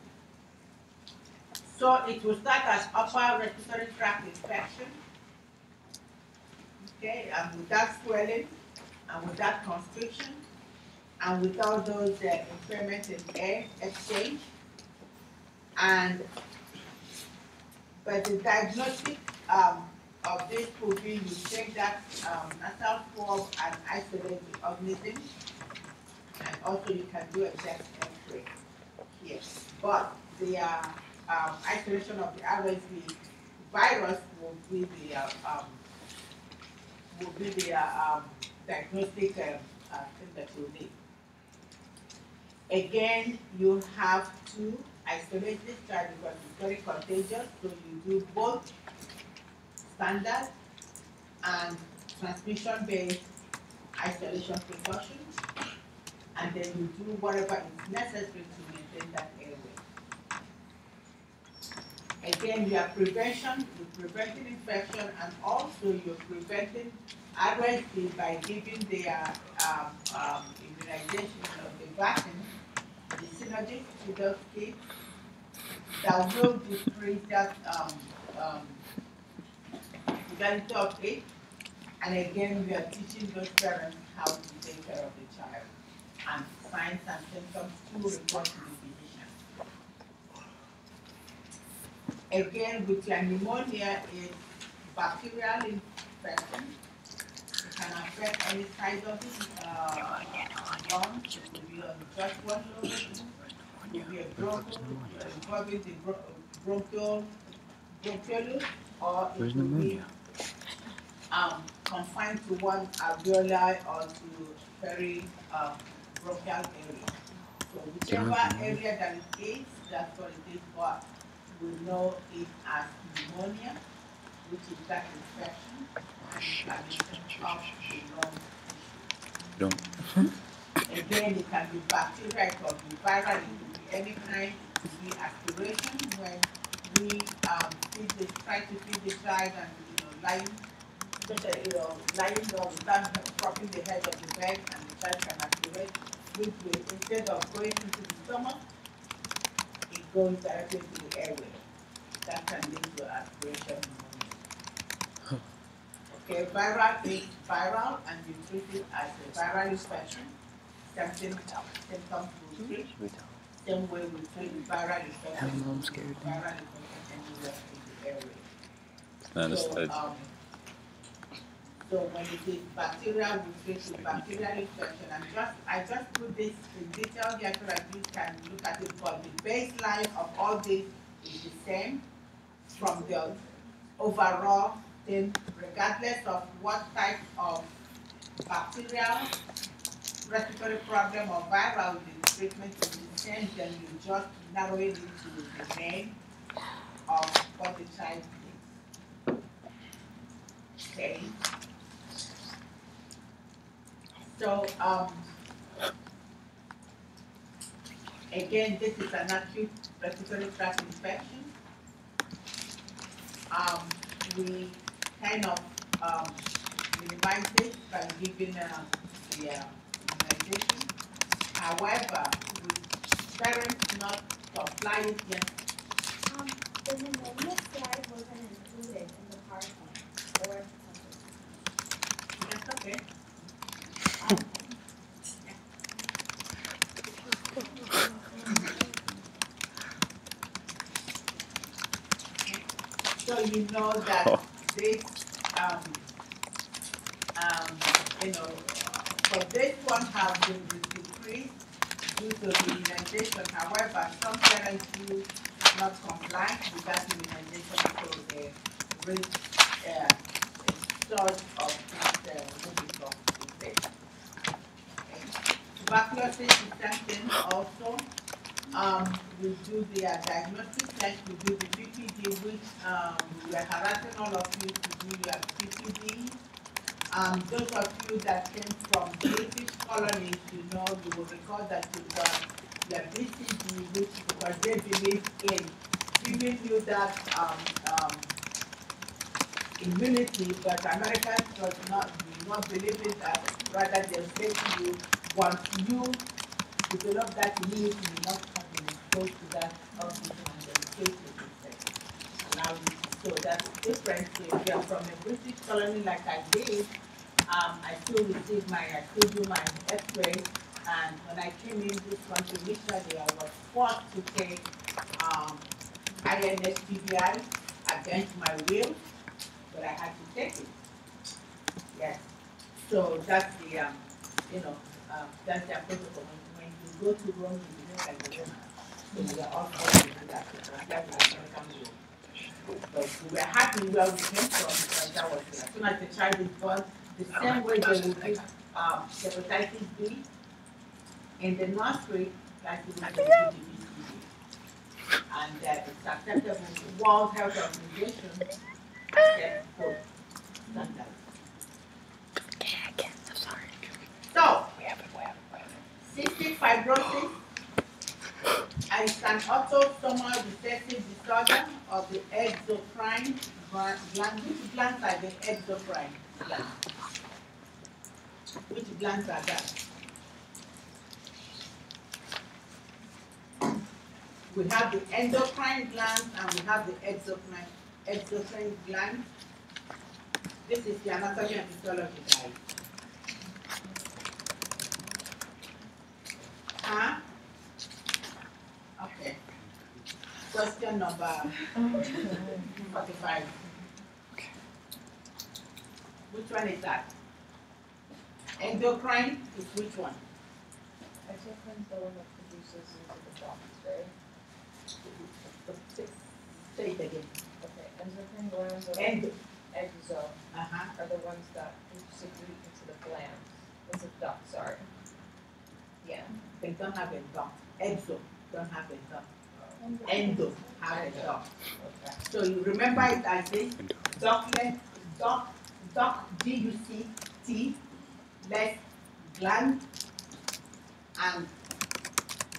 So it will start as upper respiratory tract infection, okay, and without swelling, and without constriction, and without those impairments in air exchange. But the diagnostic of this will be you take that nasal swab and isolate the organism, and also you can do a chest X-ray here. But the isolation of the RSV virus will be the diagnostic thing that you need. Again, you have to isolate this child because it's very contagious, so you do both standard and transmission-based isolation precautions, and then you do whatever is necessary to maintain that airway. Again, you are you're preventing infection, and also you're preventing RSV by giving their immunization of the vaccine, the synergy to those kids that will decrease that legality of it. And again, we are teaching those parents how to take care of the child and signs and symptoms to report to the physician. Again, with your pneumonia, is bacterial infection. It can affect any side of the lung. It will be on just one location. It will be a bronchial, involving the bronchiolus, or it will be confined to one alveoli or to very bronchial area. So whichever area that it is, that's what it is, but we know it as pneumonia, which is that infection, and it can be of the lung. Again, it can be bacterial, it can be viral, it can be any kind. It can be aspiration when we try to feed the child and lying down without propping the head of the bed, and the child can aspirate, which will, instead of going into the stomach, it goes directly to the airway. That can lead to aspiration pneumonia. Okay, viral is viral, and you treat it as a viral infection. Symptoms will treat. Same way we treat viral infection. Viral infection anywhere in the airway. Understood. So when it is bacterial, we treat with bacterial infection. And I just put this in detail here so that you can look at it. But the baseline of all this is the same from the overall thing, regardless of what type of bacterial respiratory problem or viral, the treatment is the same. Then you just narrow it into the name of what the child needs. Okay. So again, this is an acute respiratory tract infection. We kind of minimize it by giving the immunization. However, with parents not apply it yet. The pneumonia slide wasn't included in the PowerPoint or That's okay. So you know that this, for this one have been decreased due to the immunization. However, some parents do not comply with that immunization, so they reach a surge of this infection. Tuberculosis is something also. We do the diagnostic test, we do the PPD, which we are harassing all of you to do your PPD. those of you that came from British colonies, you will recall that you've got the BCG, which because they believe in giving you that immunity, but Americans do not believe in that. Rather, they'll say to you, once you develop that immunity, you must have been exposed to that oxygen and then take it allow you. So that's different. If you're from a British colony like I did, I still received I still do my X-ray, and when I came in this country initially, I was forced to take INSTBI against my will, but I had to take it. Yes. So that's the, that's the protocol. When you go to Rome, you behave like a woman. So we are all forced to do that. That's the American rule. But we were happy where we came from because that was as soon as the child is born, the same way they will give hepatitis B in the nursery, like they will give the BCG. And it's acceptable. World Health Organization accepts both standards. So, cystic fibrosis is an autosomal recessive disorder of the exocrine gland. Which glands are the exocrine glands? Which glands are that? We have the endocrine glands and we have the exocrine glands. This is the anatomy and physiology, guys. Huh? Okay. Question number 45. Which one is that? Endocrine is which one? Exocrine is the one that produces into the ducts, right? Say it again. Okay, endocrine glands are are the ones that secrete into the glands. It's a duct, sorry. Yeah. They don't have a duct. Exo don't have a duct. Endo have a duct. Okay. So you remember it as this ductlet, duct, D-U-C-T, less gland, and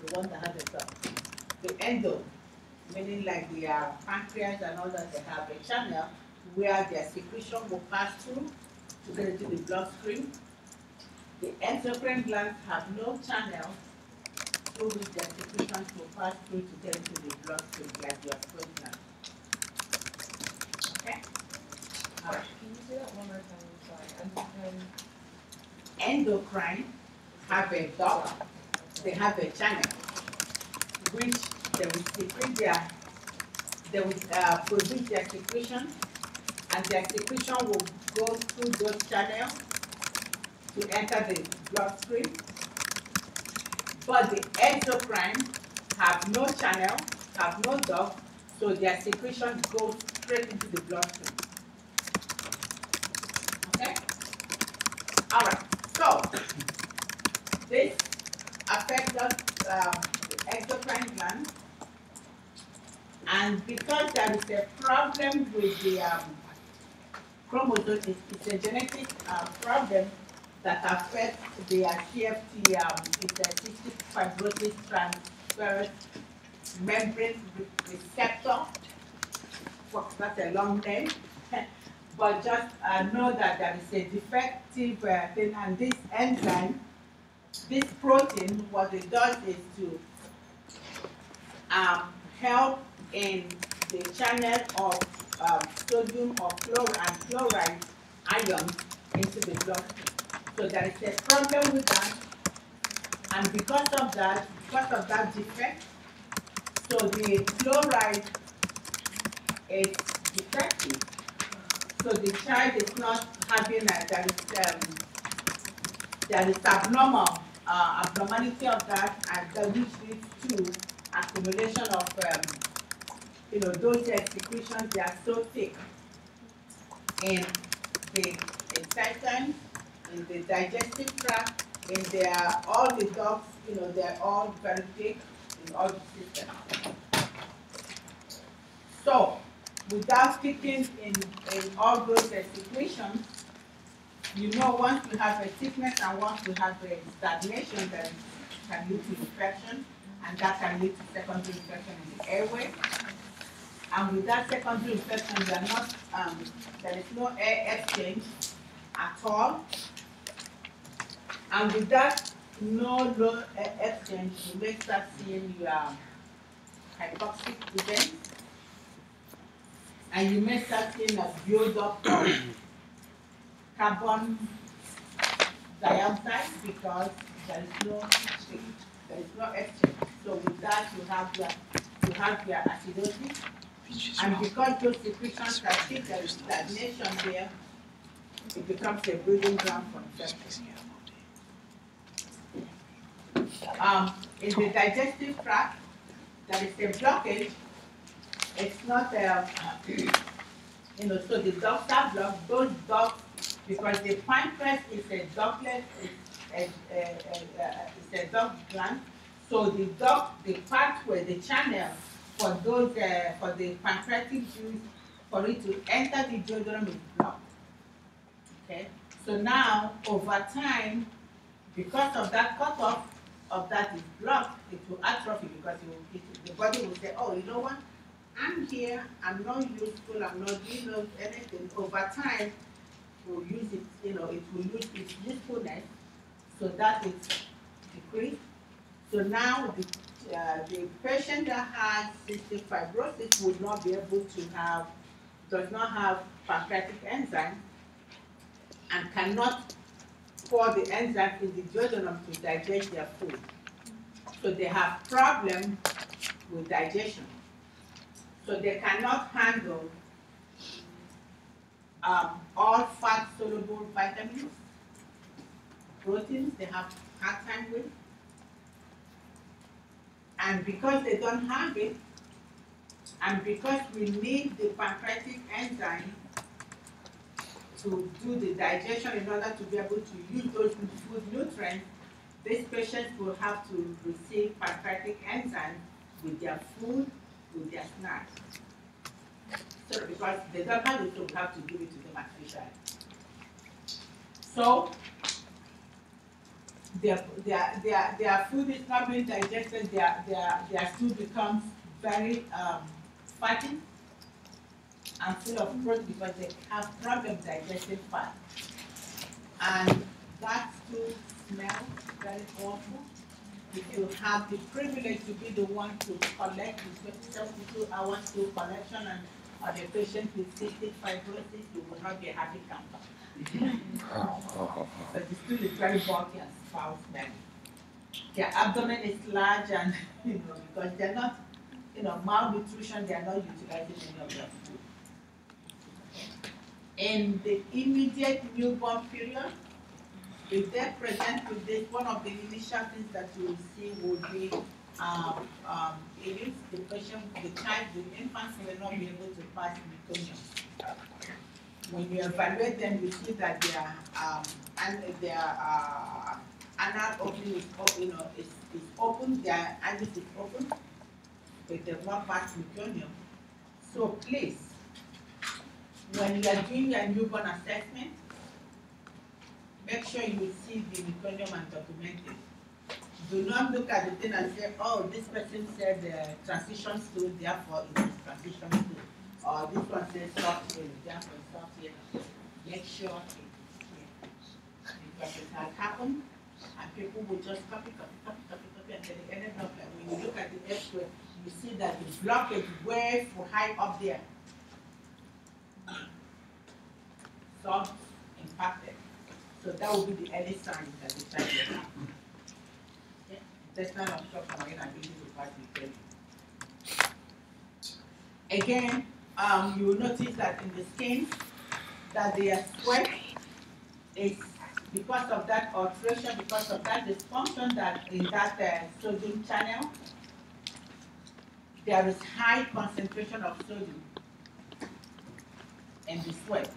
the one that has a duct. The endo, meaning like the pancreas and all that, they have a channel where their secretion will pass through to get into the bloodstream. The endocrine glands have no channel through which their secretion will pass through to get into the bloodstream, like your sweat gland. Okay? All right. Can you do that one more time? I'm sorry. Endocrine have a duct, they have a channel, which they will secrete they will produce their secretion, and their secretion will go through those channels to enter the bloodstream. But the exocrine have no channel, have no duct, so their secretion goes straight into the bloodstream. Okay? All right. So this affects us, the exocrine gland, and because there is a problem with the chromosome, it's a genetic problem that affects the CFT, it's a cystic fibrosis transference membrane receptor. That's a long name. But just know that there is a defective thing, and this enzyme, this protein, what it does is to help in the channel of sodium or chloride ions into the bloodstream. So there is a problem with that, and because of that defect, so the chloride is defective. So the child is not having there is abnormality of that, and that which leads to accumulation of those secretions. They are so thick in the intestine, in the digestive tract, in all the ducts. They're all very thick in all the systems. So without sticking in all those secretions, You know, once we have a sickness and once we have a stagnation, then can lead to infection, and that can lead to secondary infection in the airway. And with that secondary infection, there is no air exchange at all. And with that no air exchange, you may start seeing your hypoxic events, and you may start seeing a build-up of carbon dioxide because there is no exchange. So with that, you have your acidosis, and because those secretions are thick, there is stagnation there. It becomes a breeding ground for infection. In the digestive tract, there is a blockage. It's not so the ducts are blocked. Those ducts, because the pancreas is a ductlet, it's a duct gland. So the pathway, the channel for those for the pancreatic juice for it to enter the duodenum is blocked. Okay. So now over time, because of that cutoff of that is blocked, it will atrophy because the body will say, oh, you know what? I'm here, I'm not useful, I'm not doing anything. Over time, we'll use it, it will lose its usefulness, so that is decreased. So now the patient that has cystic fibrosis would not be able to does not have pancreatic enzyme and cannot pour the enzyme in the duodenum to digest their food. So they have problem with digestion. So they cannot handle all fat-soluble vitamins, proteins, they have hard time with. And because they don't have it, and because we need the pancreatic enzyme to do the digestion in order to be able to use those food nutrients, these patients will have to receive pancreatic enzyme with their food, with their snacks. So because they don't have it, so we have to give it to them artificially. So their food is not being digested, their food becomes very fatty and full of protein because they have problem digesting fat. And that too smells very awful. If you have the privilege to be the one to collect the 72 hours to collection and the patient with cystic fibrosis, you will not be a happy camper. But the stool is very bulky and foul smelling. Their abdomen is large and, because they're not, malnutrition, they're not utilizing any of their food. In the immediate newborn period, if they present with this, one of the initial things that you will see would be the patient, the child, the infants will not be able to pass meconium. When you evaluate them, you see that their anal opening is open, their anus is open, but they have not passed meconium. So please, when you are doing your newborn assessment, make sure you see the meconium and document it. Do not look at the thing and say, oh, this person said transition stool, therefore it is transition stool. Or this one says soft healing, therefore it's soft healing. Make sure it is here. Because it has happened, and people will just copy, and then they ended up like when you look at the X-ray, you see that the blockage way for high up there. Soft impacted. So that will be the early sign that the child will have. Intestinal obstruction or inability to pass meconium. Again, you will notice that in the skin, that their sweat is because of that alteration, because of that dysfunction that in that sodium channel, there is high concentration of sodium in the sweat.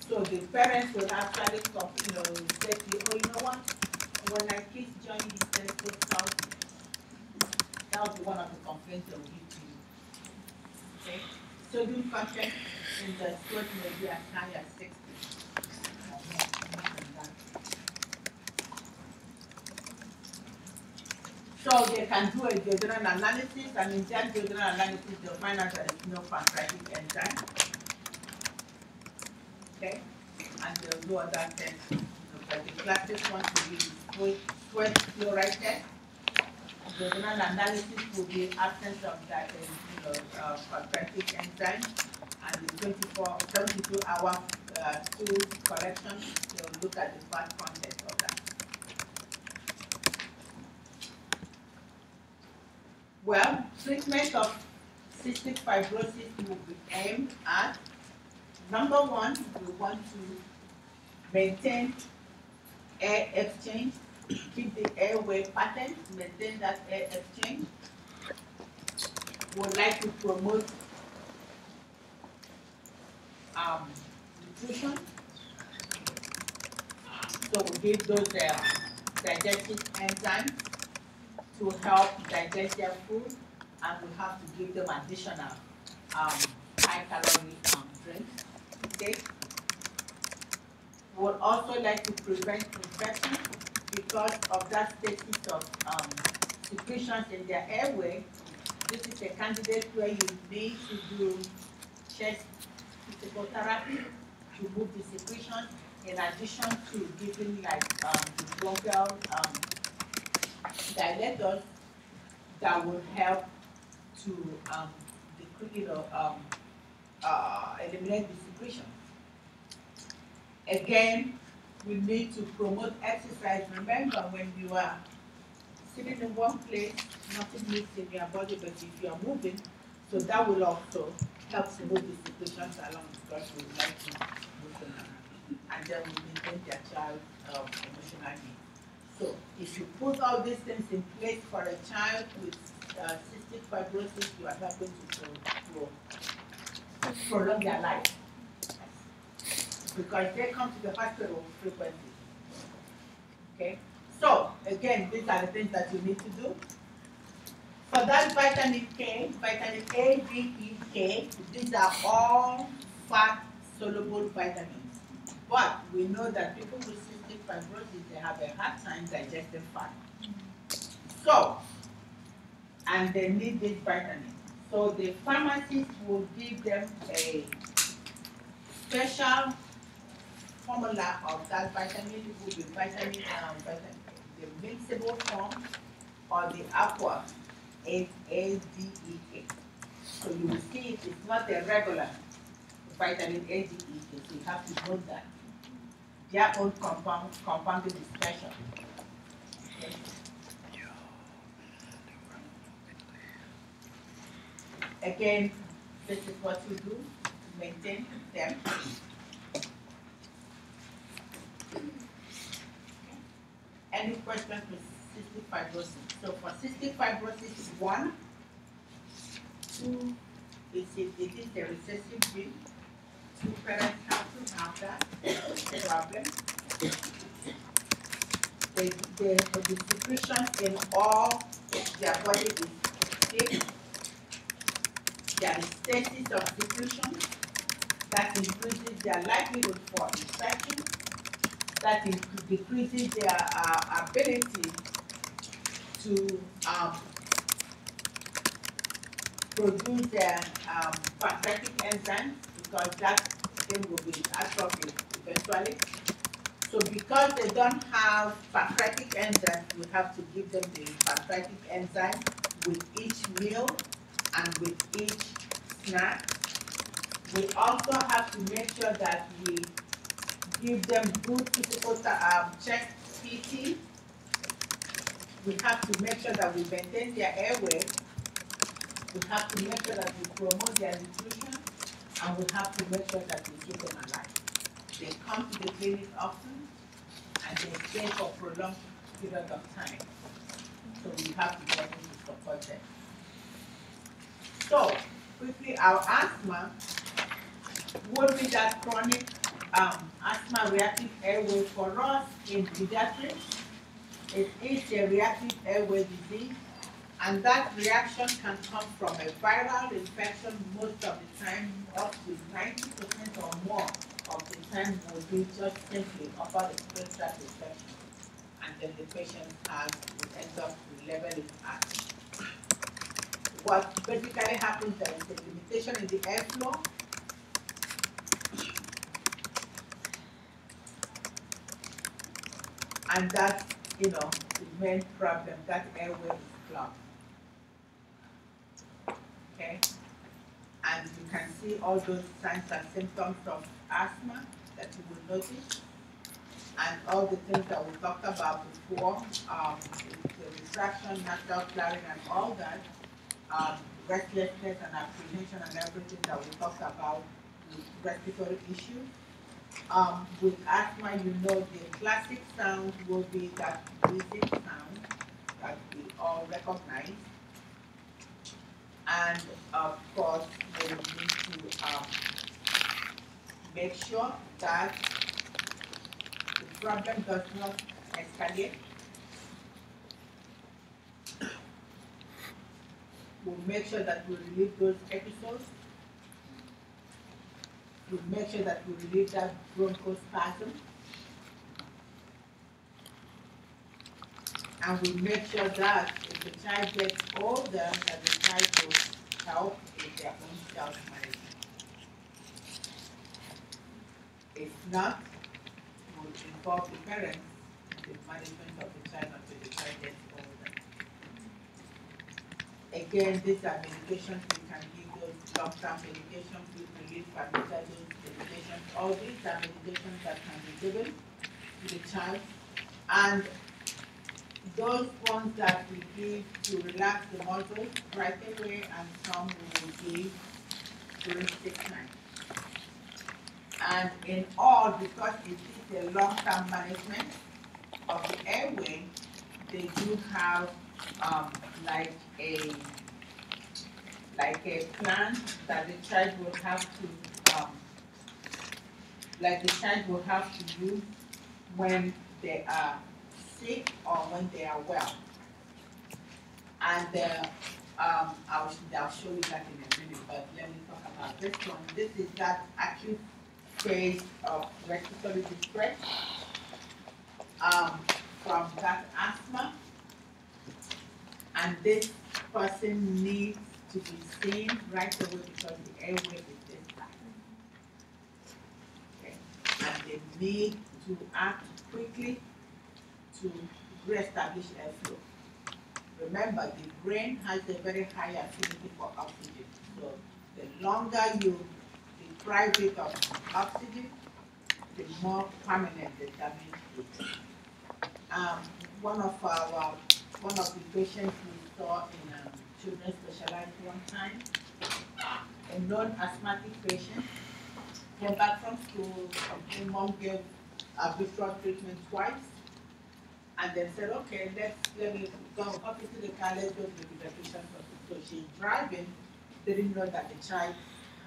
So the parents will actually say to you, oh, you know what? When I kiss Johnny, he says so salty. That will be one of the complaints they will give to you. Okay? Sodium content in the sweat may be as high as 60. So they can do a deodorant analysis, and in that deodorant analysis, they'll find out that there's no pancreatic enzyme. Okay? And they'll do other tests. But the classic one will be sweat chloride test. Deodorant analysis will be absence of that, pancreatic enzyme, and the 72-hour stool collection. They'll look at the fat content of that. Well, treatment of cystic fibrosis will be aimed at, number one, we want to maintain air exchange, keep the airway pattern, maintain that air exchange. We would like to promote nutrition. So we give those digestive enzymes to help digest their food, and we have to give them additional high-calorie drinks. Okay. We would also like to prevent infection because of that status of secretions in their airway. This is a candidate where you need to do chest physical therapy to move the secretions, in addition to giving like the bronchial dilators that will help to eliminate the secretion. Again, we need to promote exercise. Remember, when you are sitting in one place, nothing moves in your body, but if you are moving, so that will also help to move the secretions along, because we would like to move them around. And then we maintain their child's emotional needs. So if you put all these things in place for a child with cystic fibrosis, you are helping to prolong their life. Because they come to the hospital frequently. Okay? So, again, these are the things that you need to do. For that vitamin K, vitamin A, D, E, K, these are all fat-soluble vitamins. But we know that people with cystic fibrosis, they have a hard time digesting fat. So, and they need this vitamin. So the pharmacist will give them a special formula of that vitamin. It will be vitamin, the mixable form, or the aqua, A-D-E-K. So you will see it, it's not a regular vitamin A-D-E-K, so you have to know that. Their own compounding is special. Okay. Again, this is what we do to maintain them. Any questions with cystic fibrosis? So for cystic fibrosis 1, 2, it is a recessive gene. 2 parents have to have that problem. The secretions in all their body is thick. There is stasis of secretion that increases their likelihood for infection, that decreases their ability to produce their pancreatic enzymes, because that thing will be atrophied eventually. So because they don't have pancreatic enzymes, we have to give them the pancreatic enzyme with each meal and with each snack. We also have to make sure that we give them good physical chest PT. We have to make sure that we maintain their airway. We have to make sure that we promote their nutrition, and we have to make sure that we keep them alive. They come to the clinic often, and they stay for prolonged period of time. So we have to be able to support them. So, quickly, our asthma would be that chronic asthma reactive airway for us in pediatrics. It is a reactive airway disease, and that reaction can come from a viral infection most of the time. Up to 90% or more of the time will be just simply upper respiratory tract infection. and then the patient has will end up to level it at. What basically happens, there is a limitation in the airflow. And that's, the main problem, that airway is clogged. Okay? And you can see all those signs and symptoms of asthma that you will notice. And all the things that we talked about before, the retraction, natural flaring, and all that, restlessness and apprehension and everything that we talked about with respiratory issues. With asthma, the classic sound will be that wheezing sound that we all recognize. And of course, we need to make sure that the problem does not escalate. We'll make sure that we relieve those episodes. We'll make sure that we relieve that bronchospasm. And we make sure that if the child gets older, that the child will help with their own self-management. If not, we'll involve the parents in the management of the child until the child gets older. Again, these are medications we can give, those long-term medications, we release familiar dose medications. All these are medications that can be given to the child. And those ones that we give to relax the muscles right away, and some we will give during 6 nights. And in all, because it is a long-term management of the airway, they do have like a plan that the child will have to use when they are sick or when they are well. And I'll show you that in a minute, but let me talk about this one. This is that acute phase of respiratory distress from that asthma. And this person needs to be seen right away because the airway is this bad. Okay. And they need to act quickly to reestablish airflow. Remember, the brain has a very high affinity for oxygen. So the longer you deprive it of oxygen, the more permanent the damage is. One of the patients we saw in children's specialized one time, a non-asthmatic patient, came back from school, and mom gave before treatment twice, and then said, okay, let me go up into the car, let's go to the pediatrician hospital. So she's driving, didn't know that the child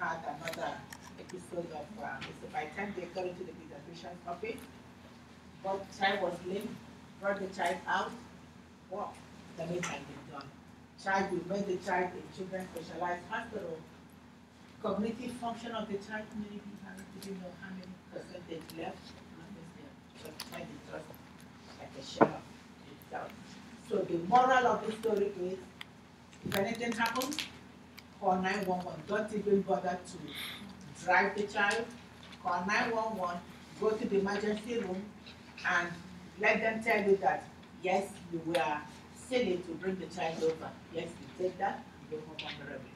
had another episode of, so by the time they got into the pediatrician's office, but the child was limp, brought the child out, wow, the damage had been done. We made the child in children's specialized hospital. Cognitive function of the child, maybe didn't know how many percentage left. So the child is just like a shell of itself. So the moral of the story is, if anything happens, call 911. Don't even bother to drive the child. Call 911, go to the emergency room, and let them tell you that, yes, you were silly to bring the child over. Yes, you take that and go home honorably.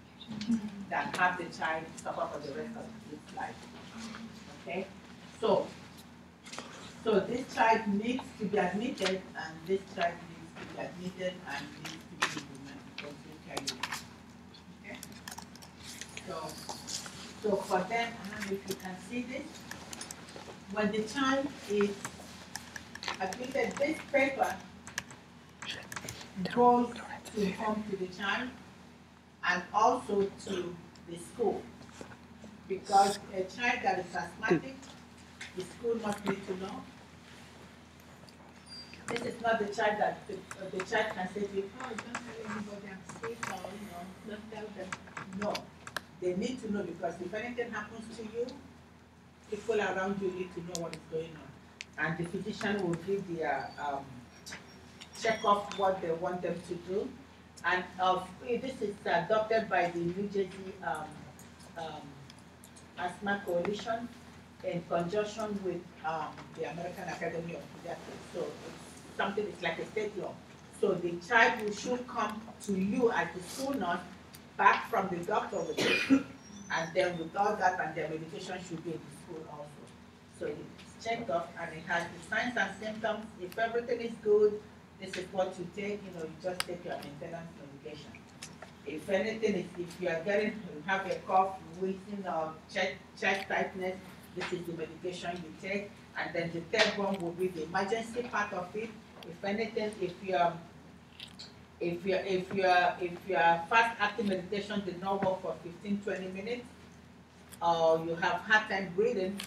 Than have the child suffer for the rest of its life. Okay? So this child needs to be admitted, and this child needs to be admitted and needs to be implemented. Okay? So for them, I don't know if you can see this. When the child is admitted, this paper goes to home to the child and also to the school. Because a child that is asthmatic, the school must need to know. This is not the child that the child can say to you, oh, don't tell anybody I'm sick, or not tell them. No, they need to know, because if anything happens to you, people around you need to know what is going on. And the physician will give the check off what they want them to do. And this is adopted by the New Jersey Asthma Coalition in conjunction with the American Academy of Pediatrics. So it's something, it's like a state law. So the child will should come to you as the school nurse back from the doctor with it. And then with all that, and their medication should be in the school also. So it's checked off and it has the signs and symptoms. If everything is good, this is what you take, you just take your maintenance medication. If anything is, if you are you have a cough, wheezing or chest tightness, this is the medication you take. And then the third one will be the emergency part of it. If anything, if your fast acting medication did not work for 15-20 minutes, or you have hard time breathing,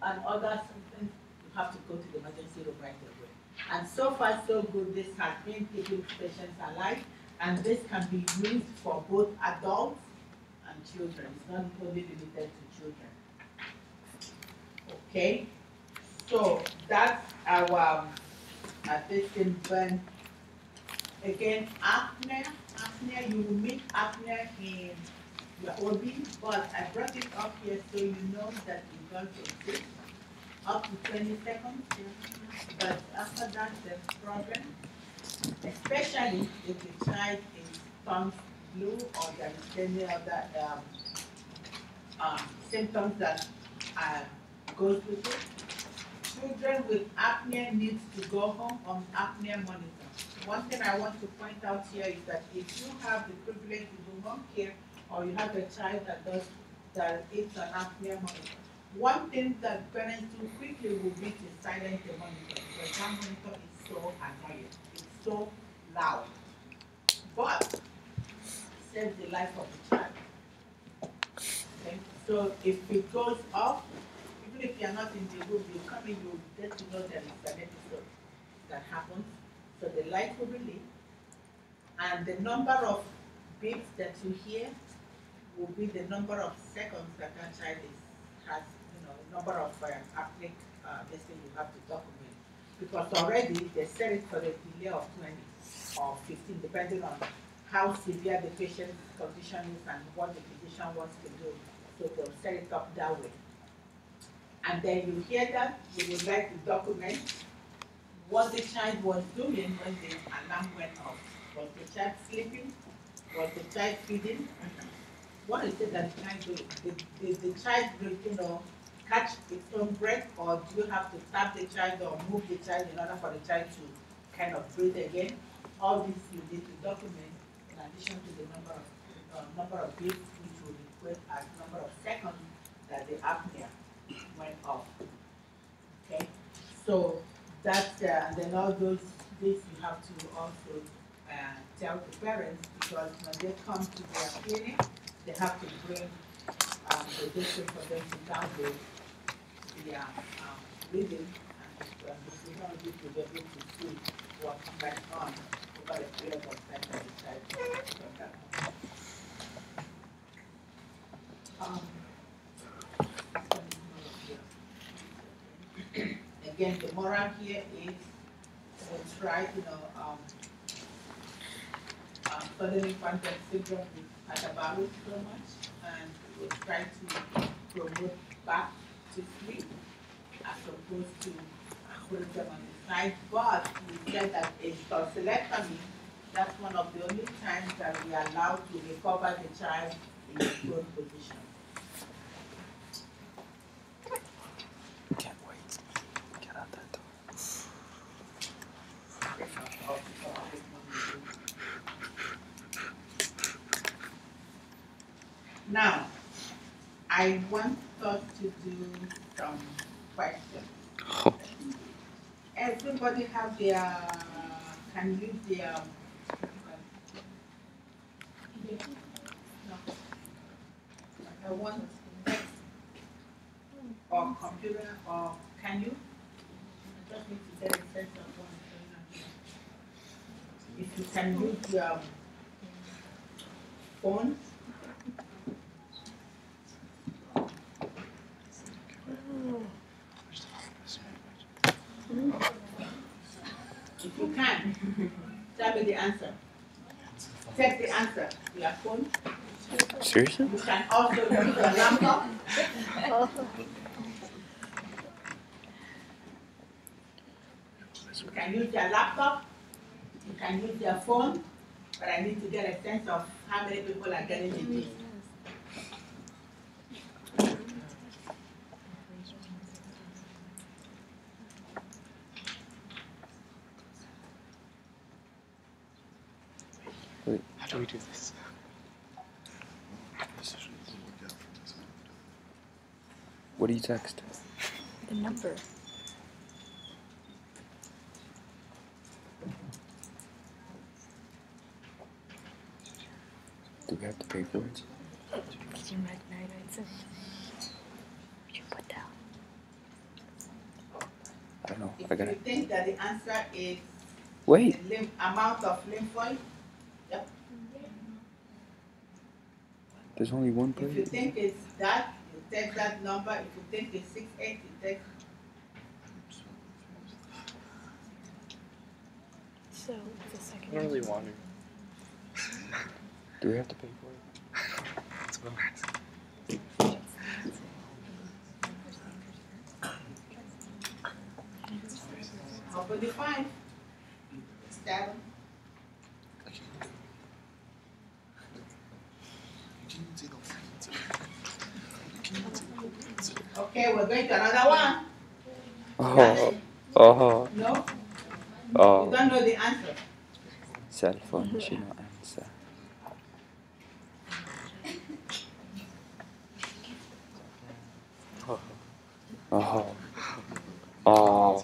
and other symptoms, you have to go to the emergency room right away. And so far, so good. This has been keeping patients alive, and this can be used for both adults and children. It's not only limited to children. Okay, so that's our assistant burn. Again, apnea, you will meet apnea in your OB, but I brought it up here so you know that it does exist up to 20 seconds. But after that, there's a problem, especially if the child is tongue blue or there is any other symptoms that goes with it. Children with apnea needs to go home on apnea monitor. One thing I want to point out here is that if you have the privilege to do home care, or you have a child that is an apnea monitor, one thing that parents do quickly will be to silence the monitor, because that monitor is so annoying. It's so loud. But it saves the life of the child. Okay? So if it goes off, even if you're not in the room, you come in, you get to know there is an episode that happens. So the light will be lit, and the number of beeps that you hear will be the number of seconds that child has, number of apneic this thing you have to document. Because already they set it for the delay of 20 or 15, depending on how severe the patient's condition is and what the physician wants to do. So they'll set it up that way. And then you hear that, you would like to document what the child was doing when the alarm went off. Was the child sleeping? Was the child feeding? What is it that the child doing? Did the child, catch its own breath, or do you have to tap the child or move the child in order for the child to kind of breathe again? All this you need to document in addition to the number of beats, which will equate as number of seconds that the apnea went off. Okay, so that's and then all this you have to also tell the parents, because when they come to their clinic, they have to bring the district for them to download the reading, and if you don't need to be able to see what comes back on over the period of time that the child comes back on. Again, the moral here is to try, suddenly infant syndrome is about it so much, and we try to promote back to sleep as opposed to putting them on the side. But we said that in tonsillectomy, that's one of the only times that we are allowed to recover the child in the prone position. Can't wait. Get out that door. Now, I want us to do some questions. Oh. Everybody have their, can use their, I want text or computer, or can you? I just need to get a sense of what is going on. If you can use your phone. me the answer. Take the answer to your phone. Seriously? You can also use your laptop. You can use your laptop. You can use your phone. But I need to get a sense of how many people are getting the gist. How do we do this? What do you text? The number. Do we have to pay for it? Did you make 997? Would you put down? I don't know. If I gotta. you think that the answer is Wait. the amount of lymphoid, yep. There's only one If you plate. think it's that, you take that number. If you think it's 6'8", you take. So, the second I don't really want to. Do we have to pay for it? That's what I'm asking. Open the 5. 7. Okay, we're going to another one. Oh. Oh. No? You Oh. don't know the answer. Cell phone. She no answer. Oh. Oh. Oh.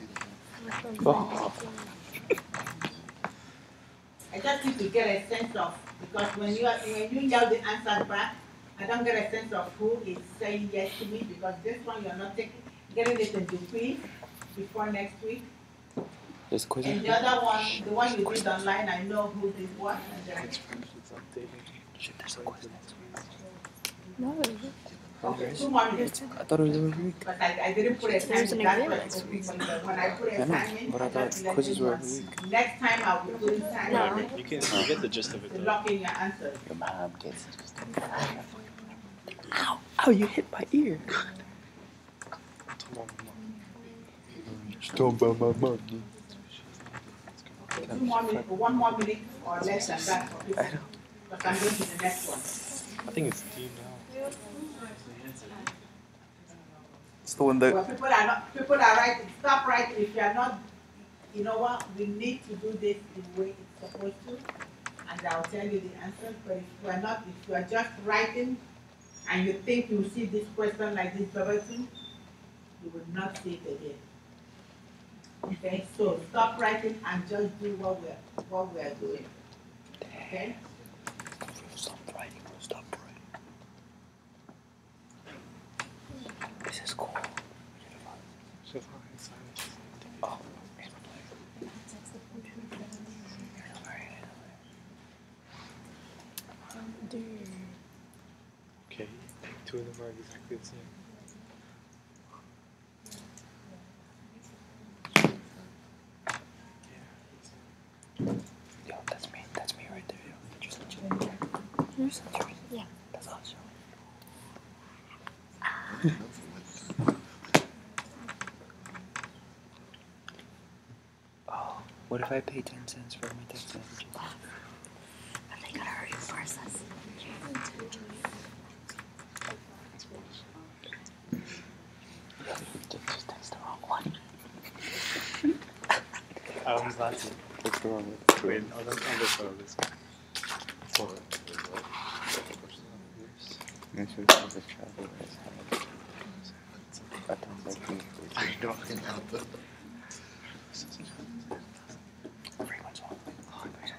I just need to get a sense of, because when you yell the answer back, I don't get a sense of who is saying yes to me, because this one you're not getting it into quiz before next week. There's a quiz. And the other one, the one you did online, I know who this was. And then, Shit, there's a quiz next week. No, okay, 2 more minutes. I thought it was every week. But I didn't put a time There's in an that exam one. next week. When I put a I know, time in, but I I thought just let quizzes you were know. every week. Next time I'll be putting time No. in You get the gist of it to though. lock in your answers. Your mom gets it. Ow! Ow! You hit my ear. Stole by my money. Okay, 2 more minutes, 1 more minute or less than that for this one. But I'm going to the next one. I think it's D now. It's the one that. Well, people are writing. Stop writing if you are not. You know what? We need to do this the way it's supposed to, and I'll tell you the answer. But if you are not, if you are just writing, and you think you see this question like this verbatim, you will not see it again. Okay, so stop writing and just do what we are doing. Okay. Stop writing. Stop writing. This is cool. Oh. Okay, two of them are exactly the same. Yo, that's me. That's me right there. Yo. Just Yours? Yeah. That's awesome. Oh, what if I pay 10 cents for my text messages? But they gotta hurry force us. Just text the wrong one. I'm glad to. What's the wrong one? Wait, I'll just photo this one. Next week is a travel. I don't like you. I know, I can help it. Frequent swallow. Frequent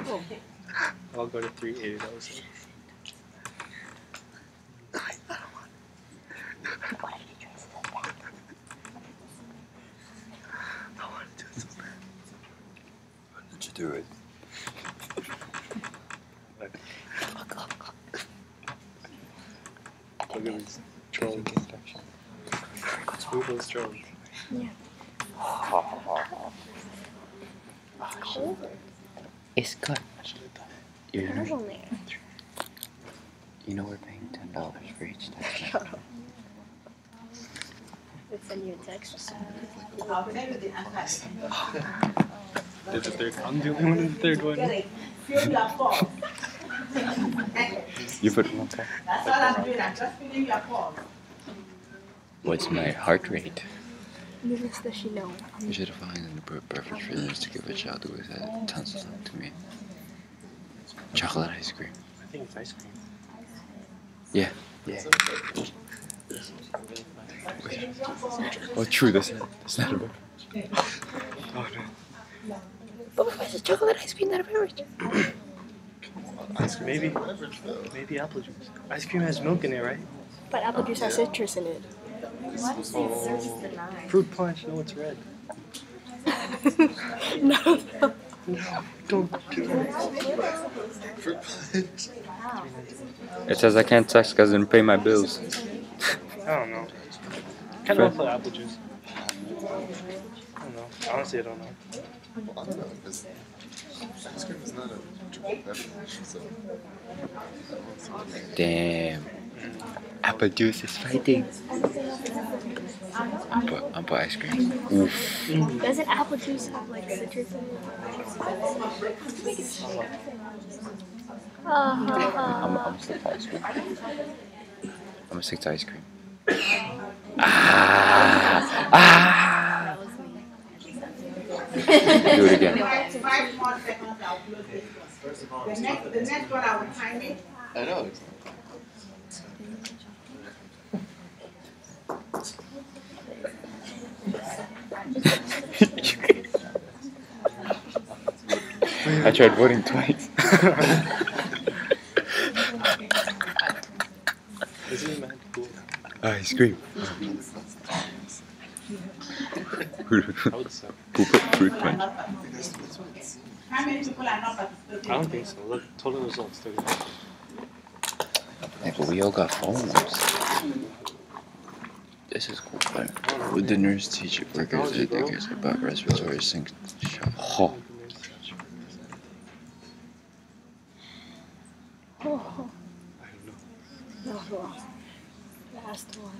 swallow. I'm gonna go to 3, 8, 06. What? I'll go to 3, 8, 06. What if he traces us back? I want to do it so bad. When did you do it? Look. Look Google's trolling. Google's trolling. It's good. There's on there. You know we're paying $10 for each text message. They send you a text. I'll tell you the answer. There's a third. I'm the only one in the third one. Get it. Fill your form. You put one time. That's all I'm doing. I'm just filling your form. What's my heart rate? Needless does she know. You should find an preference for this to give a child who has had tons of time to me. Chocolate ice cream. I think it's ice cream. Yeah. Oh, true. That's not a beverage. Oh no. But why is chocolate ice cream not a beverage? Maybe apple juice. Ice cream has milk in it, right? But apple juice has citrus in it. Fruit punch. No, it's red. No. Don't. It says I can't text because I didn't pay my bills. I don't know. Kind of want apple juice. I don't know. Honestly, I don't know. Well, I don't know, because ice cream is not a drinking beverage, so... Damn. Apple juice is fighting. But ice cream. Oof. Doesn't apple juice have like citrus in it? I'm stick to ice cream. I'm gonna stick to ice cream. Ah! Do it again. 5 more seconds, I'll close this one. The next one, I will time it. I know. I tried voting twice. Isn't it cool? Ice cream. Who put fruit punch? How many people are not participating? I don't think so. Look, total results. 35. Hey, but we all got phones. This is cool. But would the nurse teach workers and educators about respiratory sync? Oh. Oh. No. Last one.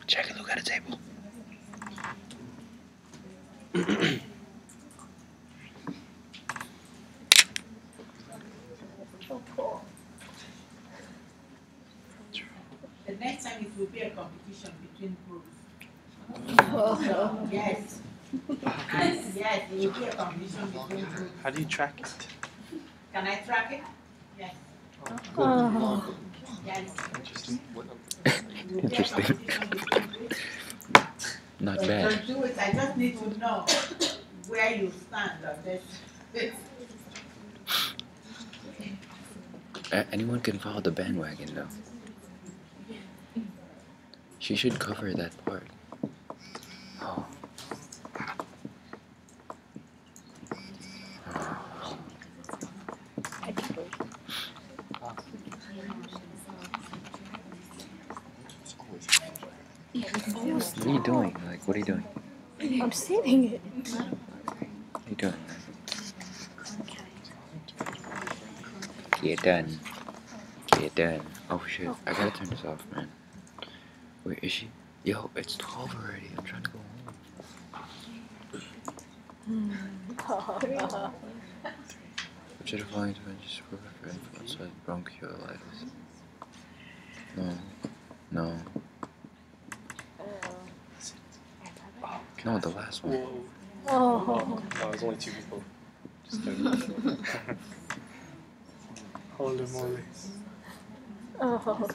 Check and look at the table. The next time it will be a competition between groups. Oh. Yes. Yes, it will be a competition between groups. How do you track it? Can I track it? Yes. Oh. Yes. Interesting. Interesting. Not bad. Don't do it. I just need to know where you stand on this. Anyone can follow the bandwagon though. She should cover that part. Oh. What are you doing? Like, what are you doing? I'm saving it. What are you doing? Get done. Get done. Oh shit, I gotta turn this off, man. Where is she? Yo, it's 12 already. I'm trying to go home. Which of the following interventions were for influence like bronchiolitis? No. No, the last one. Oh. No, there's only 2 people. Just holy moly. Oh.